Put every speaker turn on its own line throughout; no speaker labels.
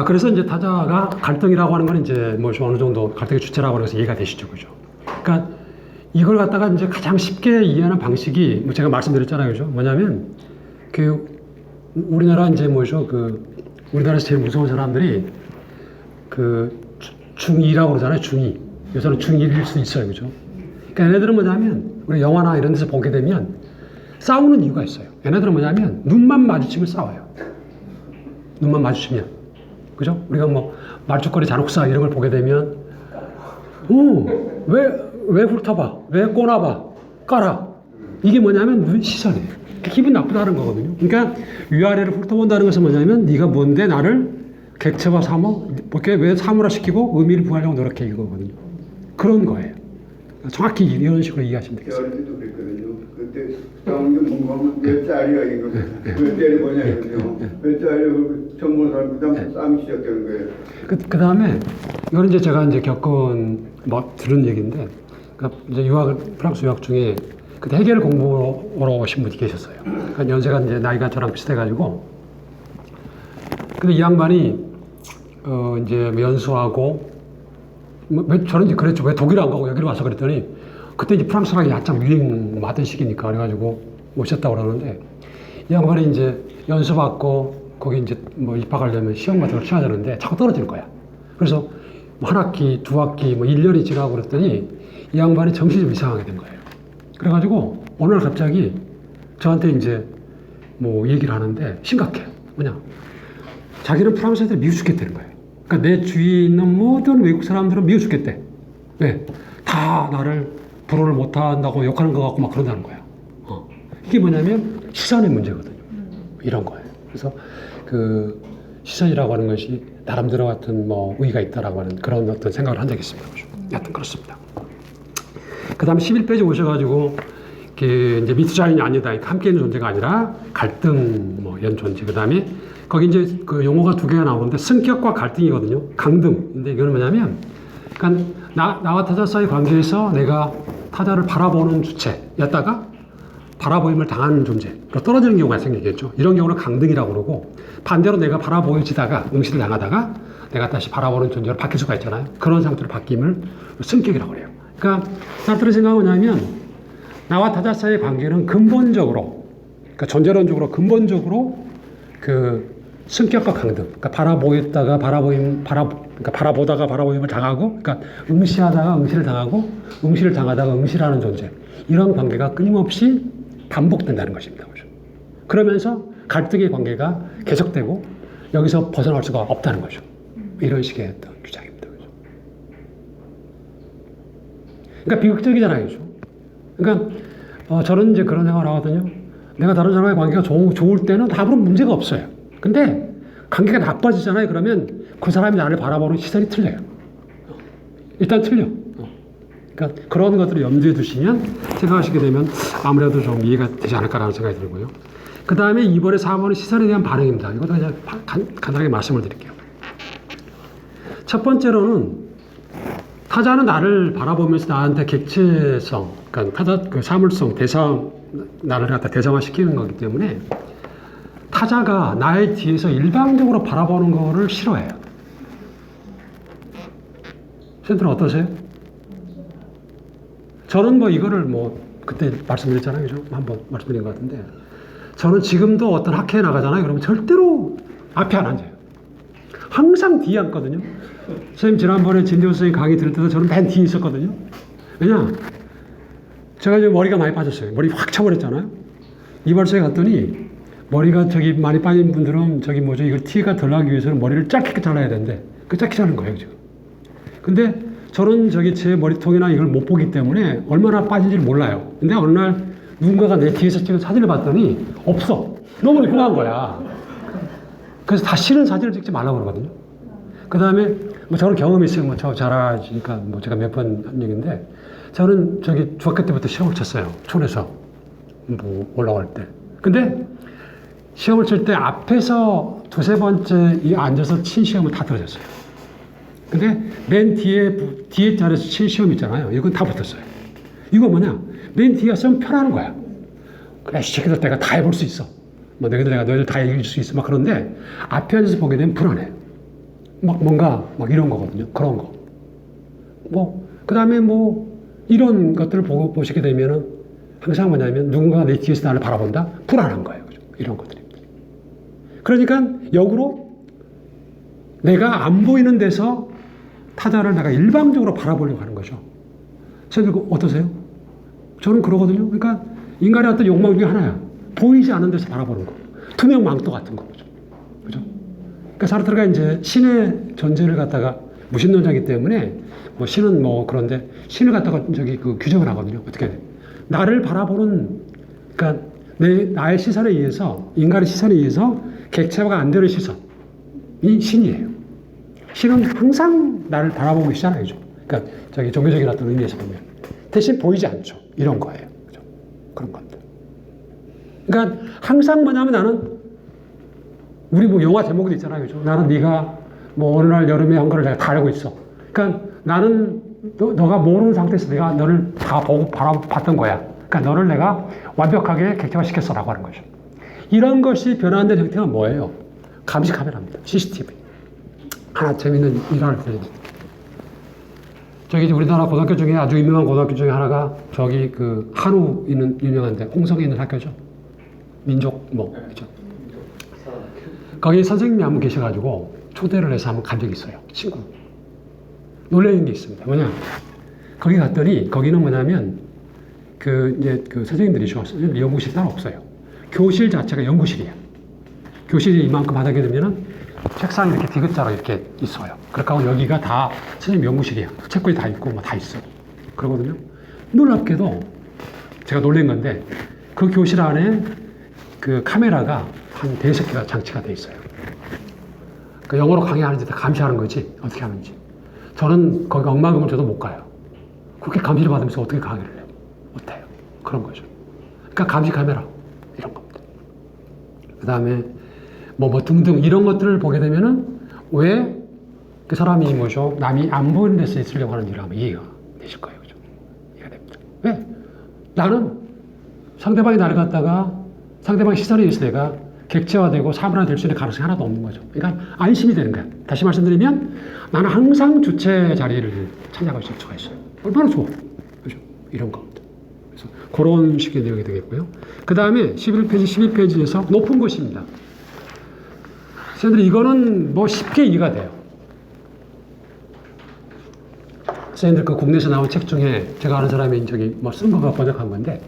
그래서 이제 타자가 갈등이라고 하는 건 이제 뭐 어느 정도 갈등의 주체라고 해서 이해가 되시죠, 그죠? 그러니까 이걸 갖다가 이제 가장 쉽게 이해하는 방식이 뭐 제가 말씀드렸잖아요, 그죠? 뭐냐면 그 우리나라 이제 뭐죠? 그 우리나라에서 제일 무서운 사람들이 그 중2라고 그러잖아요, 중2. 요새는 중1일 수 있어요, 그죠? 그러니까 얘네들은 뭐냐면 우리 영화나 이런 데서 보게 되면 싸우는 이유가 있어요. 얘네들은 뭐냐면 눈만 마주치면 싸워요. 눈만 마주치면. 그죠? 우리가 뭐 말죽거리 잔혹사 이런 걸 보게 되면 왜 훑어봐? 왜 꼬나봐? 까라. 이게 뭐냐면 시선이에요. 기분 나쁘다는 거거든요. 그러니까 위아래를 훑어본다는 것은 뭐냐면 네가 뭔데 나를 객체화 삼어? 왜 사물화 시키고 의미를 부여하려고 노력해 이거거든요. 그런 거예요. 정확히 이런 식으로 이해하시면 되겠어요.
어릴 때도 그랬거든요. 그때 싸우는 게 궁금하면 몇 짜리야 이거. 몇 짜리 뭐냐 이거든요. 몇 짜리 전문 사람 그다음 싸움이 시작되는 거예요.
그 다음에 이거는 이제 제가 이제 들은 얘기인데, 그러니까 이제 프랑스 유학 중에 그때 해겔 공부하러 오신 분이 계셨어요. 그러니까 연세가 이제 나이가 저랑 비슷해가지고, 근데 이 양반이 이제 연수하고 저는 이제 그랬죠. 왜 독일 안 가고 여기로 와서 그랬더니 그때 이제 프랑스가 한참 유행 많던 시기니까 그래가지고 오셨다고 그러는데 이 양반이 이제 연수받고 거기 이제 뭐 입학하려면 시험 같은 걸 치러야 되는데 자꾸 떨어지는 거야. 그래서 뭐 한 학기, 두 학기, 뭐 1년이 지나고 그랬더니 이 양반이 정신이 좀 이상하게 된 거예요. 그래가지고 어느 날 갑자기 저한테 이제 뭐 얘기를 하는데 심각해. 뭐냐. 자기는 프랑스 애들이 미워 죽겠다는 거예요. 그러니까 내 주위에 있는 모든 외국 사람들은 미워 죽겠대. 왜? 다 나를 불어를 못한다고 욕하는 것 같고 막 그런다는 거야. 이게 뭐냐면 시선의 문제거든요. 이런 거예요. 그래서 그 시선이라고 하는 것이 나름대로 같은 뭐 의의가 있다라고 하는 그런 어떤 생각을 한 적이 있습니다. 여하튼 그렇습니다. 그 다음에 11페이지 오셔가지고 이제 미투자인이 아니다. 함께 있는 존재가 아니라 갈등 뭐 이런 존재. 그 다음에 거기 이제 그 용어가 두 개가 나오는데 승격과 갈등이거든요. 강등. 근데 이거는 뭐냐면, 그러니까 나와 타자 사이 관계에서 내가 타자를 바라보는 주체였다가 바라보임을 당하는 존재로 떨어지는 경우가 생기겠죠. 이런 경우는 강등이라고 그러고, 반대로 내가 바라보여지다가 응시를 당하다가 내가 다시 바라보는 존재로 바뀔 수가 있잖아요. 그런 상태로 바뀜을 승격이라고 그래요. 그러니까 사르트르의 생각은 뭐냐면 나와 타자 사이의 관계는 근본적으로, 그러니까 존재론적으로 근본적으로 그 승격과 강등, 그러니까 그러니까 바라보다가 바라보임을 당하고, 그러니까 응시하다가 응시를 당하고, 응시를 당하다가 응시를 하는 존재, 이런 관계가 끊임없이 반복된다는 것입니다. 그러면서 갈등의 관계가 계속되고 여기서 벗어날 수가 없다는 거죠. 이런 식의 어떤 주장입니다. 그러니까 비극적이잖아요. 그러니까 저는 이제 그런 생각을 하거든요. 내가 다른 사람과의 관계가 좋을 때는 아무런 문제가 없어요. 근데 관계가 나빠지잖아요. 그러면 그 사람이 나를 바라보는 시선이 틀려요. 일단 틀려. 그러니까 그런 것들을 염두에 두시면 생각하시게 되면 아무래도 좀 이해가 되지 않을까라는 생각이 들고요. 그 다음에 2번에 4번은 시선에 대한 반응입니다. 이것도 그냥 간단하게 말씀을 드릴게요. 첫 번째로는 타자는 나를 바라보면서 나한테 객체성, 그러니까 타자 그 사물성, 나를 갖다 대상화시키는 거기 때문에 타자가 나의 뒤에서 일방적으로 바라보는 거를 싫어해요. 선생님들은 어떠세요? 저는 뭐 이거를 뭐 그때 말씀드렸잖아요. 그죠? 한번 말씀드린 것 같은데 저는 지금도 어떤 학회에 나가잖아요. 그러면 절대로 앞에 안 앉아요. 항상 뒤에 앉거든요. 선생님 지난번에 진대호 선생님 강의 들을 때도 저는 맨 뒤에 있었거든요. 왜냐? 제가 이제 머리가 많이 빠졌어요. 머리 확 차버렸잖아요. 이발소에 갔더니 머리가 저기 많이 빠진 분들은 이걸 티가 덜 나기 위해서는 머리를 짧게 잘라야 되는데 그 짧게 자른 거예요, 지금. 근데 저는 제 머리통이나 이걸 못 보기 때문에 얼마나 빠진지를 몰라요. 근데 어느 날 누군가가 내 뒤에서 찍은 사진을 봤더니 없어. 너무 흉한 거야. 그래서 다시는 사진을 찍지 말라고 그러거든요. 그 다음에 뭐 저는 경험이 있어요. 저 잘하시니까 제가 몇 번 한 얘기인데 저는 중학교 때부터 시험을 쳤어요. 촌에서 올라갈 때. 근데 시험을 칠 때 앞에서 두세 번째 앉아서 친 시험은 다 떨어졌어요. 근데 맨 뒤에 자리에서 친 시험 있잖아요. 이건 다 붙었어요. 이거 뭐냐? 맨 뒤에 쓰면 편하는 거야. 그래, 시키들 내가 다 해볼 수 있어. 내가 너희들 다 이길 수 있어. 막 그런데 앞에 앉아서 보게 되면 불안해. 막 뭔가 막 이런 거거든요. 그런 거. 뭐, 그 다음에 뭐, 이런 것들을 보시게 되면은 항상 뭐냐면 누군가가 내 뒤에서 나를 바라본다? 불안한 거예요. 그죠? 이런 것들입니다. 그러니까 역으로 내가 안 보이는 데서 타자를 내가 일방적으로 바라보려고 하는 거죠. 선생님, 어떠세요? 저는 그러거든요. 그러니까 인간의 어떤 욕망 중에 하나야. 보이지 않는 데서 바라보는 거. 투명 망토 같은 거죠. 그죠? 그러니까 사르트르가 이제 신의 존재를 갖다가 무신론자이기 때문에 뭐 신은 뭐 그런데 신을 갖다가 저기 그 규정을 하거든요. 어떻게 돼? 나를 바라보는 그러니까 나의 시선에 의해서 인간의 시선에 의해서 객체화가 안 되는 시선이 신이에요. 신은 항상 나를 바라보고 계시잖아요. 그러니까 저기 종교적인 어떤 의미에서 보면 대신 보이지 않죠. 이런 거예요. 그죠? 그런 건데. 그러니까 항상 뭐냐면 나는 우리 뭐 영화 제목도 있잖아요. 그죠? 나는 네가 뭐 어느 날 여름에 한 거를 내가 다 알고 있어. 그러니까 나는 너가 모르는 상태에서 내가 너를 다 보고 봤던 거야. 그러니까 너를 내가 완벽하게 객체화시켰어라고 하는 거죠. 이런 것이 변환된 형태가 뭐예요? 감시 카메라입니다. CCTV. 하나 재밌는 일화를 들려드릴게요. 저기 우리나라 고등학교 중에 아주 유명한 고등학교 중에 하나가 저기 그 한우 있는 유명한데 홍성에 있는 학교죠. 민족 뭐 그죠. 거기 선생님이 한 분 계셔가지고 초대를 해서 한번 간 적이 있어요. 친구. 놀라는 게 있습니다. 뭐냐? 거기 갔더니 거기는 뭐냐면 그 이제 그 선생님들이죠. 연구실이 따로 없어요. 교실 자체가 연구실이야. 교실이 이만큼 하게 되면은 책상이 이렇게 디귿자로 이렇게 있어요. 그러니까 여기가 다 선생님 연구실이야. 책꽂이 다 있고 뭐 다 있어. 그러거든요. 놀랍게도 제가 놀란 건데 그 교실 안에 그 카메라가 한 5개가 장치가 돼 있어요. 그 영어로 강의하는지 다 감시하는 거지. 어떻게 하는지. 저는 거기 억만금을 줘도 못 가요. 그렇게 감시를 받으면서 어떻게 강의를 해요? 못해요. 그런 거죠. 그러니까 감시 카메라 이런 겁니다. 그 다음에 뭐 등등 이런 것들을 보게 되면은 왜 그 사람이 뭐죠? 남이 안 보이는 데서 있으려고 하는 일을 하면 이해가 되실 거예요. 그죠? 이해가 됩니다. 왜? 나는 상대방이 나를 갖다가 상대방의 시선에 의해서 내가 객체화되고 사물화될 수 있는 가능성이 하나도 없는 거죠. 그러니까 안심이 되는 거야. 다시 말씀드리면 나는 항상 주체 자리를 차지하고 있을 수가 있어요. 얼마나 좋아. 그죠? 이런 겁니다. 그래서 그런 식의 내용이 되겠고요. 그 다음에 11페이지, 12페이지에서 높은 곳입니다. 선생님들 이거는 뭐 쉽게 이해가 돼요. 선생님들 그 국내에서 나온 책 중에 제가 아는 사람이 저기 뭐 쓴 거가 번역한 건데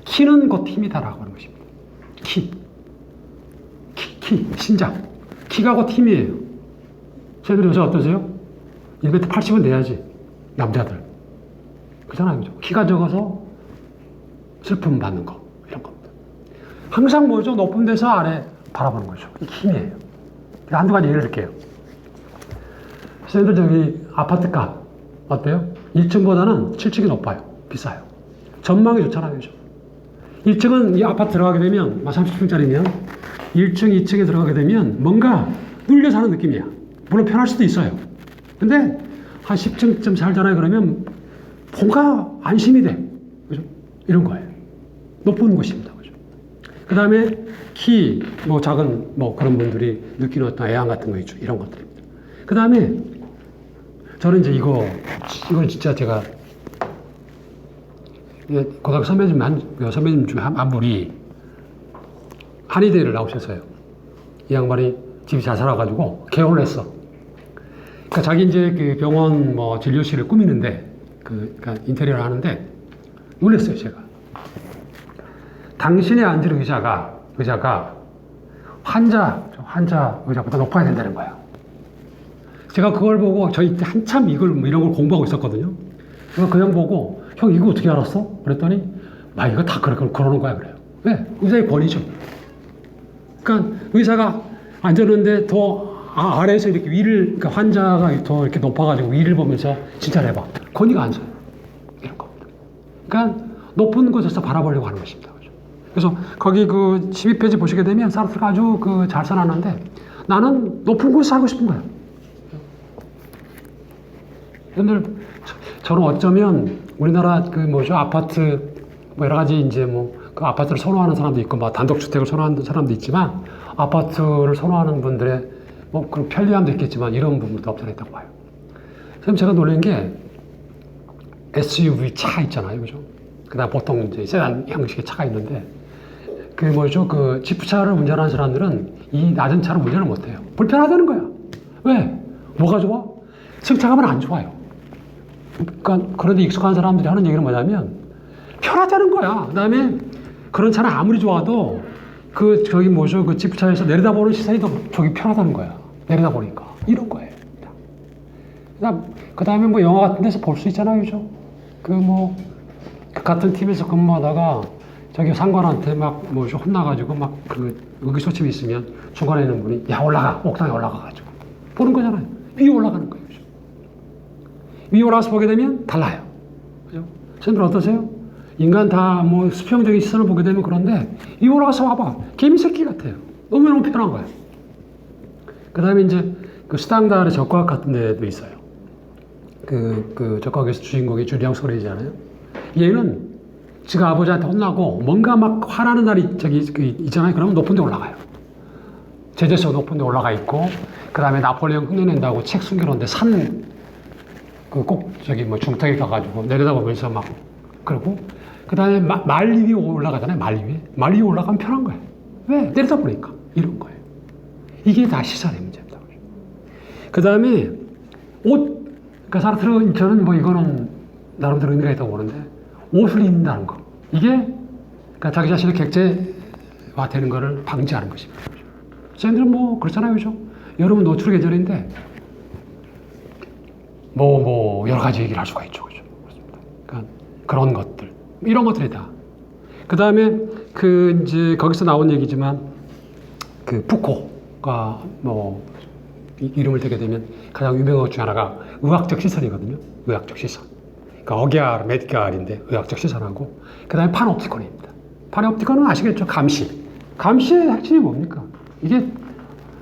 키는 곧 힘이다라고 하는 것입니다. 키, 신장. 키가 곧 힘이에요. 선생님들 요새 어떠세요? 1m80은 돼야지. 남자들. 그렇잖아요. 그죠? 키가 적어서 슬픔 받는 거. 이런 겁니다. 항상 뭐죠? 높은 데서 아래 바라보는 거죠. 이게 힘이에요. 한두 가지 예를 들게요. 선생님들 저기 아파트 값 어때요? 1층보다는 7층이 높아요. 비싸요. 전망이 좋잖아요. 그죠? 1층은 이 아파트 들어가게 되면 30층짜리면 1층, 2층에 들어가게 되면 뭔가 눌려 사는 느낌이야. 물론 편할 수도 있어요. 근데 한 10층쯤 살잖아요. 그러면 뭔가 안심이 돼. 그죠? 이런 거예요. 높은 곳입니다. 그죠? 그 다음에 키, 뭐 작은 뭐 그런 분들이 느끼는 어떤 애환 같은 거 있죠. 이런 것들입니다. 그 다음에 저는 이제 이건 진짜 제가 고등학교 선배님 중에 한 분이 한의대를 나오셨어요. 이 양반이 집이 잘 살아가지고 개원을 했어. 그러니까 자기 이제 그 병원 뭐 진료실을 꾸미는데 그러니까 인테리어를 하는데 놀랐어요, 제가. 당신이 앉은 의자가 환자 의자보다 높아야 된다는 거야. 제가 그걸 보고 저희 때 한참 이런 걸 공부하고 있었거든요. 그래서 그 형 보고 형 이거 어떻게 알았어? 그랬더니 이거 다 그러는 거야 그래요. 왜? 의사의 권위죠. 그러니까 의사가 앉았는데 더 아래에서 이렇게 위를 그러니까 환자가 더 이렇게 높아가지고 위를 보면서 진찰 해봐. 권위가 안 서요. 이런 겁니다. 그러니까 높은 곳에서 바라보려고 하는 것입니다. 그래서 거기 그 12페이지 보시게 되면 사르트르가 아주 잘 써놨는데 나는 높은 곳에 살고 싶은 거예요. 여러분들 저는 어쩌면 우리나라 아파트 뭐 여러 가지 이제 그 아파트를 선호하는 사람도 있고 단독주택을 선호하는 사람도 있지만 아파트를 선호하는 분들의 뭐 그런 편리함도 있겠지만 이런 부분도 없잖아있다고 봐요. 선생님 제가 놀란 게 SUV 차 있잖아요, 그죠? 그다음 보통 이제 세단 형식의 차가 있는데 그 뭐죠? 그 지프차를 운전하는 사람들은 이 낮은 차를 운전을 못해요. 불편하다는 거야. 왜? 뭐가 좋아? 승차감은 안 좋아요. 그러니까 그런데 익숙한 사람들이 하는 얘기는 뭐냐면 편하다는 거야. 그다음에 그런 차는 아무리 좋아도 그 저기 뭐죠? 그 지프차에서 내려다보는 시선이 더 저기 편하다는 거야. 내려다보니까 이런 거예요. 그다음에 뭐 영화 같은 데서 볼 수 있잖아요, 그죠? 그 뭐 같은 팀에서 근무하다가 저기 상관한테 막 뭐 혼나가지고 막 그 의기소침이 있으면 중간에 있는 분이 야 올라가 옥상에 올라가가지고 보는 거잖아요. 위에 올라가는 거예요, 그죠? 위에 올라가서 보게 되면 달라요, 그죠? 선생님들 어떠세요? 인간 다 뭐 수평적인 시선을 보게 되면 그런데 위에 올라가서 봐봐 개미새끼 같아요. 너무너무 편한 거예요. 그다음에 이제 그 스탕다르 적과학 같은 데도 있어요. 그 적과학에서 주인공이 줄리앙 소레이잖아요. 얘는 지가 아버지한테 혼나고 뭔가 막 화나는 날이 저기 그 있잖아요. 그러면 높은 데 올라가요. 제재소 높은 데 올라가 있고 그 다음에 나폴레옹 흉내낸다고 책 숨겨놓은데 산 그 꼭 저기 뭐 중턱에 가가지고 내려다보면서 막 그러고 그 다음에 말리 위에 올라가잖아요. 말리 위에 올라가면 편한 거예요. 왜? 내려다보니까 이런 거예요. 이게 다 시선의 문제입니다. 그 다음에 옷, 그러니까 사람들은 저는 뭐 이거는 나름대로 의미가 있다고 보는데 옷을 입는다는 거. 이게 그러니까 자기 자신의 객체화 되는 거를 방지하는 것입니다. 선생님들은 뭐 그렇잖아요, 그죠? 여러분 노출 계절인데 뭐 여러 가지 얘기를 할 수가 있죠, 그죠? 그러니까 그런 것들, 이런 것들이다. 그 다음에 그 이제 거기서 나온 얘기지만 그 푸코가 뭐 이름을 대게 되면 가장 유명한 것 중에 하나가 의학적 시선이거든요. 의학적 시선. 그러니까 어게알, 메디칼인데 의학적 시선하고 그 다음에 파놉티콘입니다. 파놉티콘은 아시겠죠? 감시. 감시의 핵심이 뭡니까? 이게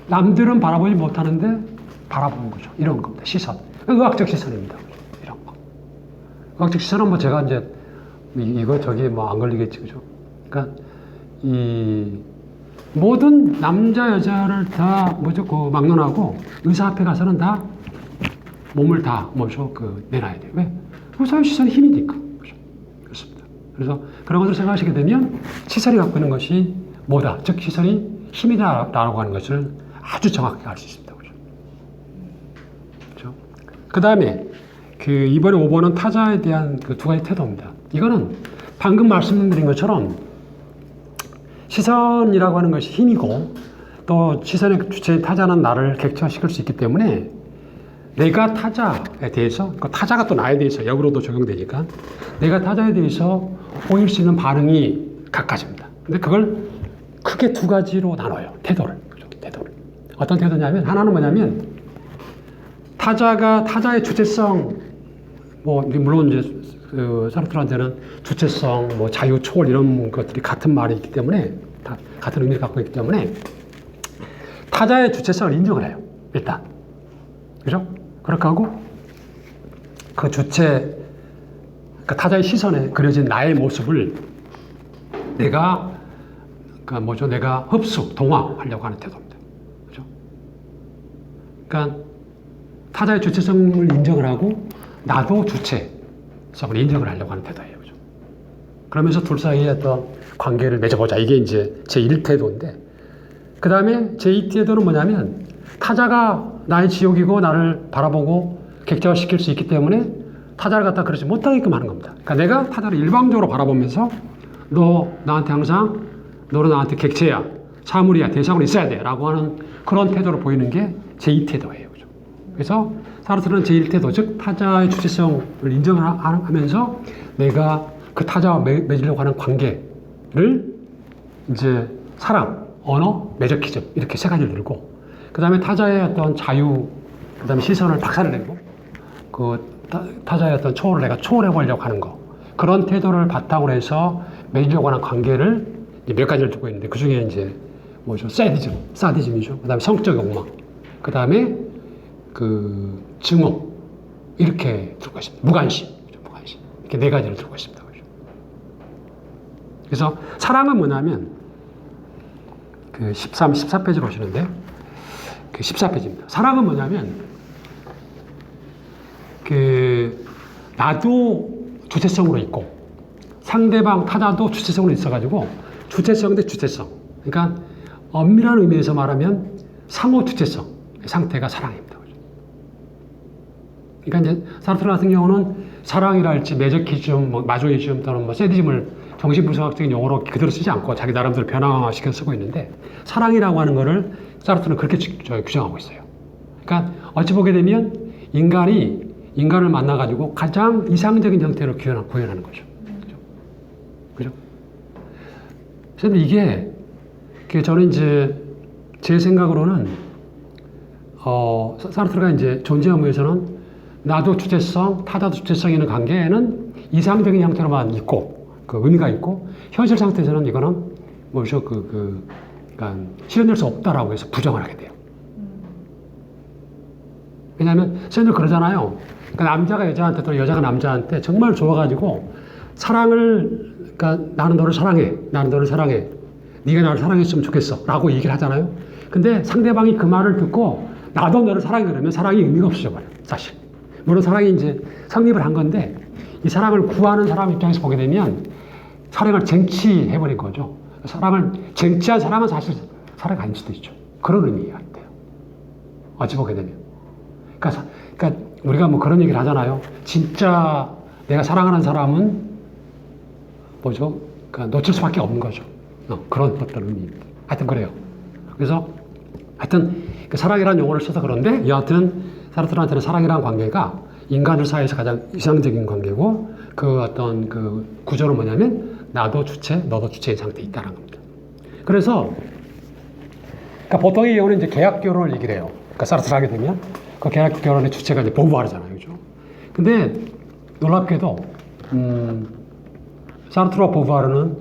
남들은 바라보지 못하는데 바라보는 거죠. 이런 겁니다. 시선. 의학적 시선입니다. 이런 거. 의학적 시선은 뭐 제가 이제 이거 저기 뭐 안 걸리겠지, 그죠? 그러니까 이 모든 남자 여자를 다 뭐죠? 그 막론하고 의사 앞에 가서는 다 몸을 다 뭐죠? 그 내놔야 돼요. 왜? 의사의 시선이 힘이니까. 그렇죠? 그렇습니다. 그래서 그런 것을 생각하시게 되면 시선이 갖고 있는 것이 뭐다? 즉 시선이 힘이다라고 하는 것을 아주 정확하게 알 수 있습니다. 그렇죠? 그 다음에 그 이번에 5번은 타자에 대한 그 두 가지 태도입니다. 이거는 방금 말씀드린 것처럼 시선이라고 하는 것이 힘이고 또 시선의 주체인 타자는 나를 객체화시킬 수 있기 때문에 내가 타자에 대해서, 그 타자가 또 나에 대해서 역으로도 적용되니까 내가 타자에 대해서 보일 수 있는 반응이 각가지입니다. 근데 그걸 크게 두 가지로 나눠요. 태도를. 어떤 태도냐면 하나는 뭐냐면 타자의 주체성, 뭐 물론 이제 그 사람들한테는 주체성, 뭐 자유, 초월 이런 것들이 같은 말이 있기 때문에 다 같은 의미를 갖고 있기 때문에 타자의 주체성을 인정을 해요. 일단, 그죠? 그렇게 하고 그 주체, 그 타자의 시선에 그려진 나의 모습을 내가 내가 흡수, 동화하려고 하는 태도입니다. 그죠? 그러니까 타자의 주체성을 인정을 하고 나도 주체성을 인정을 하려고 하는 태도예요. 그죠? 그러면서 둘 사이에 어떤 관계를 맺어보자. 이게 이제 제1태도인데, 그 다음에 제2태도는 뭐냐면 타자가 나의 지옥이고 나를 바라보고 객체화시킬 수 있기 때문에 타자를 갖다 그러지 못하게끔 하는 겁니다. 그러니까 내가 타자를 일방적으로 바라보면서 너 나한테 항상 너는 나한테 객체야, 사물이야, 대상으로 있어야 돼 라고 하는 그런 태도를 보이는 게 제2태도예요. 그죠? 그래서 사르트르는 제1태도, 즉 타자의 주체성을 인정하면서 내가 그 타자와 맺으려고 하는 관계를 이제 사람, 언어, 매저키즘 이렇게 세 가지를 들고 그 다음에 타자의 어떤 자유, 그 다음에 시선을 박살을 내고 그 타자의 어떤 초월을 내가 초월해 보려고 하는 거, 그런 태도를 바탕으로 해서 맺으려고 하는 관계를 몇 가지를 두고 있는데 그 중에 이제 뭐죠? 사디즘이죠. 그 다음에 성적 욕망, 그 다음에 그 증오, 이렇게 들고 있습니다. 무관심. 이렇게 네 가지를 들고 있습니다. 그래서 사랑은 뭐냐면 그 13, 14페이지로 오시는데 그 14페이지입니다. 사랑은 뭐냐면 그 나도 주체성으로 있고 상대방 타자도 주체성으로 있어가지고 주체성 대 주체성. 그러니까 엄밀한 의미에서 말하면 상호 주체성 상태가 사랑입니다. 그러니까 이제 사르트르 같은 경우는 사랑이랄지 매저키즘, 뭐 마조이즘 또는 뭐 세디즘을 정신분석학적인 용어로 그대로 쓰지 않고 자기 나름대로 변화시켜 쓰고 있는데 사랑이라고 하는 거를 사르트르는 그렇게 규정하고 있어요. 그러니까 어찌 보게 되면 인간이 인간을 만나가지고 가장 이상적인 형태로 구현하는 거죠. 그죠? 그래서 이게 저는 이제 제 생각으로는 사르트르가 이제 존재 의무에서는 나도 주체성, 타자도 주체성 있는 관계에는 이상적인 형태로만 있고 그 의미가 있고 현실 상태에서는 이거는 뭐죠 그러니까 실현될 수 없다라고 해서 부정을 하게 돼요. 왜냐하면 선생님들 그러잖아요. 그러니까 남자가 여자한테 또는 여자가 남자한테 정말 좋아가지고 사랑을 그러니까 나는 너를 사랑해, 나는 너를 사랑해, 네가 나를 사랑했으면 좋겠어라고 얘기를 하잖아요. 근데 상대방이 그 말을 듣고 나도 너를 사랑해 그러면 사랑이 의미가 없어져 버려요. 사실. 물론 사랑이 이제 성립을 한 건데 이 사랑을 구하는 사람 입장에서 보게 되면 사랑을 쟁취해버린 거죠. 사랑을 쟁취한 사랑은 사실 사랑이 아닐 수도 있죠. 그런 의미가 있대요. 어찌 보게 되면. 그러니까 우리가 뭐 그런 얘기를 하잖아요. 진짜 내가 사랑하는 사람은 뭐죠? 그러니까 놓칠 수밖에 없는 거죠. 그런 어떤 의미입니다. 하여튼 그래요. 그래서 하여튼 그 사랑이라는 용어를 써서 그런데 여하튼 사르트르한테는 사랑이라는 관계가 인간들 사이에서 가장 이상적인 관계고 그 어떤 그 구조는 뭐냐면 나도 주체, 너도 주체의 상태에 있다는 겁니다. 그래서 그러니까 보통의 경우는 이제 계약 결혼을 얘기를 해요. 그러니까 사르트르 하게 되면 그 계약 결혼의 주체가 이제 보부아르잖아요, 그죠? 근데 놀랍게도 사르트르와 보부아르는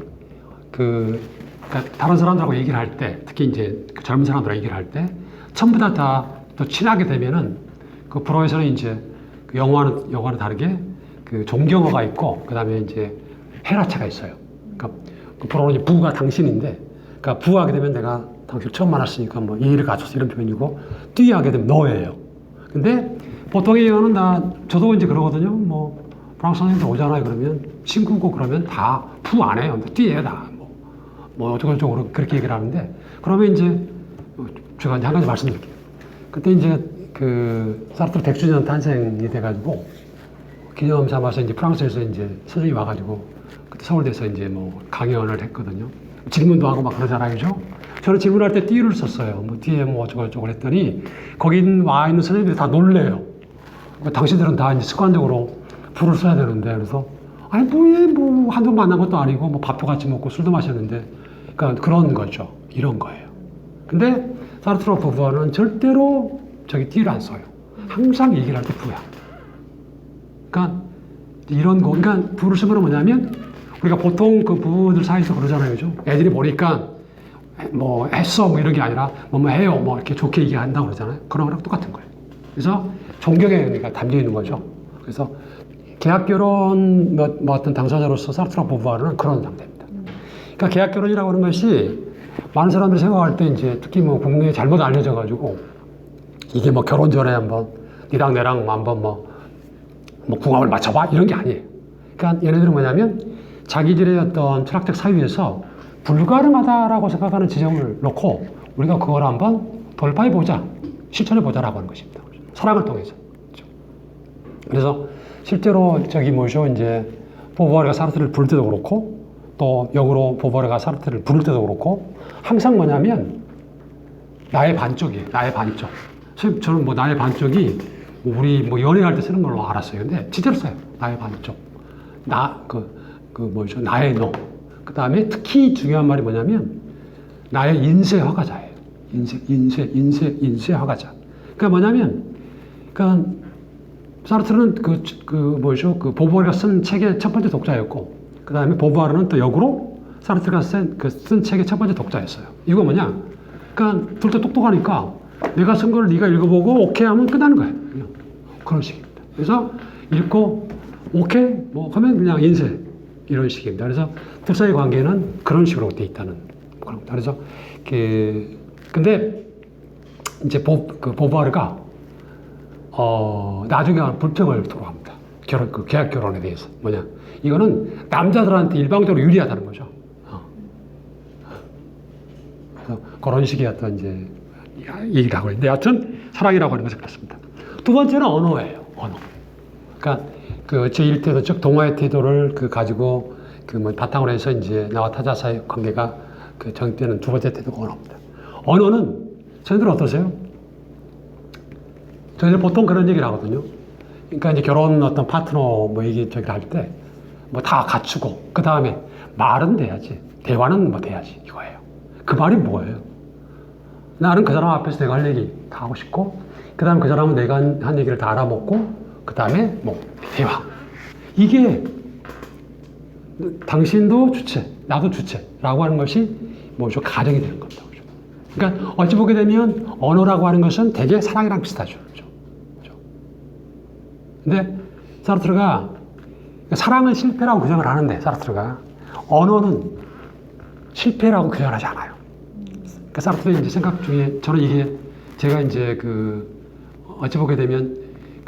그러니까 다른 사람들하고 얘기를 할 때, 특히 이제 그 젊은 사람들하고 얘기를 할 때 전부 다 또 친하게 되면은 그 프로에서는 이제 그 영화는 다르게 그 존경어가 있고 그 다음에 이제 헤라차가 있어요. 그러니까 그 프로는 이제 부가 당신인데, 그러니까 부하게 되면 내가 당신을 처음 만났으니까 뭐 예의를 갖춰서 이런 표현이고 띠하게 되면 너예요. 근데 보통의 경우는 저도 이제 그러거든요. 뭐 프랑스 선생님들 오잖아요. 그러면 친구고 그러면 다 부 안 해요. 띠예요 다. 뭐 어쩌고저쩌고 그렇게 얘기를 하는데 그러면 이제 제가 이제 한 가지 말씀드릴게요. 그때 이제 그 사르트르 100주년 탄생이 돼가지고 기념 삼아서 이제 프랑스에서 이제 선생님이 와가지고 그때 서울대에서 이제 뭐 강연을 했거든요. 질문도 하고 막 그러잖아요, 그죠? 저는 질문할 때 띠를 썼어요. 뭐 뒤에 뭐 어쩌고저쩌고 했더니 거기 와 있는 선생님들이 다 놀래요. 당신들은 다 이제 습관적으로 부를 써야 되는데 그래서 아니 뭐 한두 번 만난 것도 아니고 뭐 밥도 같이 먹고 술도 마셨는데 그러니까 그런 거죠. 이런 거예요. 근데 사르트르와 보부아르는 절대로 저기 띠를 안 써요. 항상 얘기를 할 때 부야. 그러니까 이런 거, 그러니까 부를 쓰면 뭐냐면 우리가 보통 그 부부들 사이에서 그러잖아요, 그죠? 애들이 보니까 뭐 했어 뭐 이런 게 아니라 뭐 해요 뭐 이렇게 좋게 얘기한다고 그러잖아요. 그런 거랑 똑같은 거예요. 그래서 존경의 의미가 담겨 있는 거죠. 그래서 계약 결혼 뭐 어떤 당사자로서 사르트르와 보부아르는 그런 상태입니다. 그러니까 계약 결혼이라고 하는 것이 많은 사람들이 생각할 때 이제 특히 뭐 국내에 잘못 알려져 가지고 이게 뭐 결혼 전에 한번 니랑 내랑 한번 뭐 궁합을 맞춰봐 이런 게 아니에요. 그러니까 얘네들은 뭐냐면 자기들의 어떤 철학적 사유에서 불가능하다라고 생각하는 지점을 놓고 우리가 그걸 한번 돌파해 보자, 실천해 보자라고 하는 것입니다. 사랑을 통해서. 그래서 실제로 저기 뭐죠 이제 보부아르가 사르트르를 부를 때도 그렇고 또 역으로 보부아르가 사르트르를 부를 때도 그렇고 항상 뭐냐면 나의 반쪽이에요. 나의 반쪽. 저는 뭐 나의 반쪽이 우리 뭐 연애할 때 쓰는 걸로 알았어요. 근데 진짜로 써요. 나의 반쪽. 뭐죠? 나의 너. 그 다음에 특히 중요한 말이 뭐냐면 나의 인쇄 화가자예요. 인쇄 화가자. 그러니까 뭐냐면 그러니까 사르트르는 뭐죠? 그 보부아르가 쓴 책의 첫 번째 독자였고 그 다음에 보부아르는 또 역으로 사르트르가 쓴 책의 첫 번째 독자였어요. 이거 뭐냐? 그러니까 둘 다 똑똑하니까 내가 쓴 걸 네가 읽어보고 오케이 하면 끝나는 거예요. 그냥 그런 식입니다. 그래서 읽고 오케이 뭐 하면 그냥 인쇄 이런 식입니다. 그래서 둘 사이의 관계는 그런 식으로 돼 있다는 겁니다. 그래서 근데 이제 보바르가 나중에 불평을 토로합니다. 계약 결혼에 대해서 뭐냐? 이거는 남자들한테 일방적으로 유리하다는 거죠. 그래서 그런 식의 어떤 이제 얘기를 하고 있는데, 여하튼 사랑이라고 하는 것은 그렇습니다. 두 번째는 언어예요. 언어. 그러니까 그 제1태도 즉 동화의 태도를 가지고 바탕으로 해서 이제 나와 타자 사이의 관계가 정립되는 두 번째 태도가 언어입니다. 언어는 저희들 어떠세요? 저희들 보통 그런 얘기를 하거든요. 그러니까 이제 결혼 어떤 파트너 저기를 할 때 다 갖추고 그 다음에 말은 돼야지, 대화는 돼야지 이거예요. 그 말이 뭐예요? 나는 그 사람 앞에서 내가 할 얘기 다 하고 싶고, 그 다음에 그 사람은 내가 한 얘기를 다 알아먹고, 그 다음에 대화. 이게 당신도 주체, 나도 주체라고 하는 것이 좀 가정이 되는 겁니다. 그러니까 어찌 보게 되면 언어라고 하는 것은 되게 사랑이랑 비슷하죠. 그렇죠? 근데 사르트르가 사랑은 실패라고 규정을 하는데, 사르트르가 언어는 실패라고 규정을 하지 않아요. 그러니까 사르트르의 이제 생각 중에 저는 이게 제가 이제 어찌 보게 되면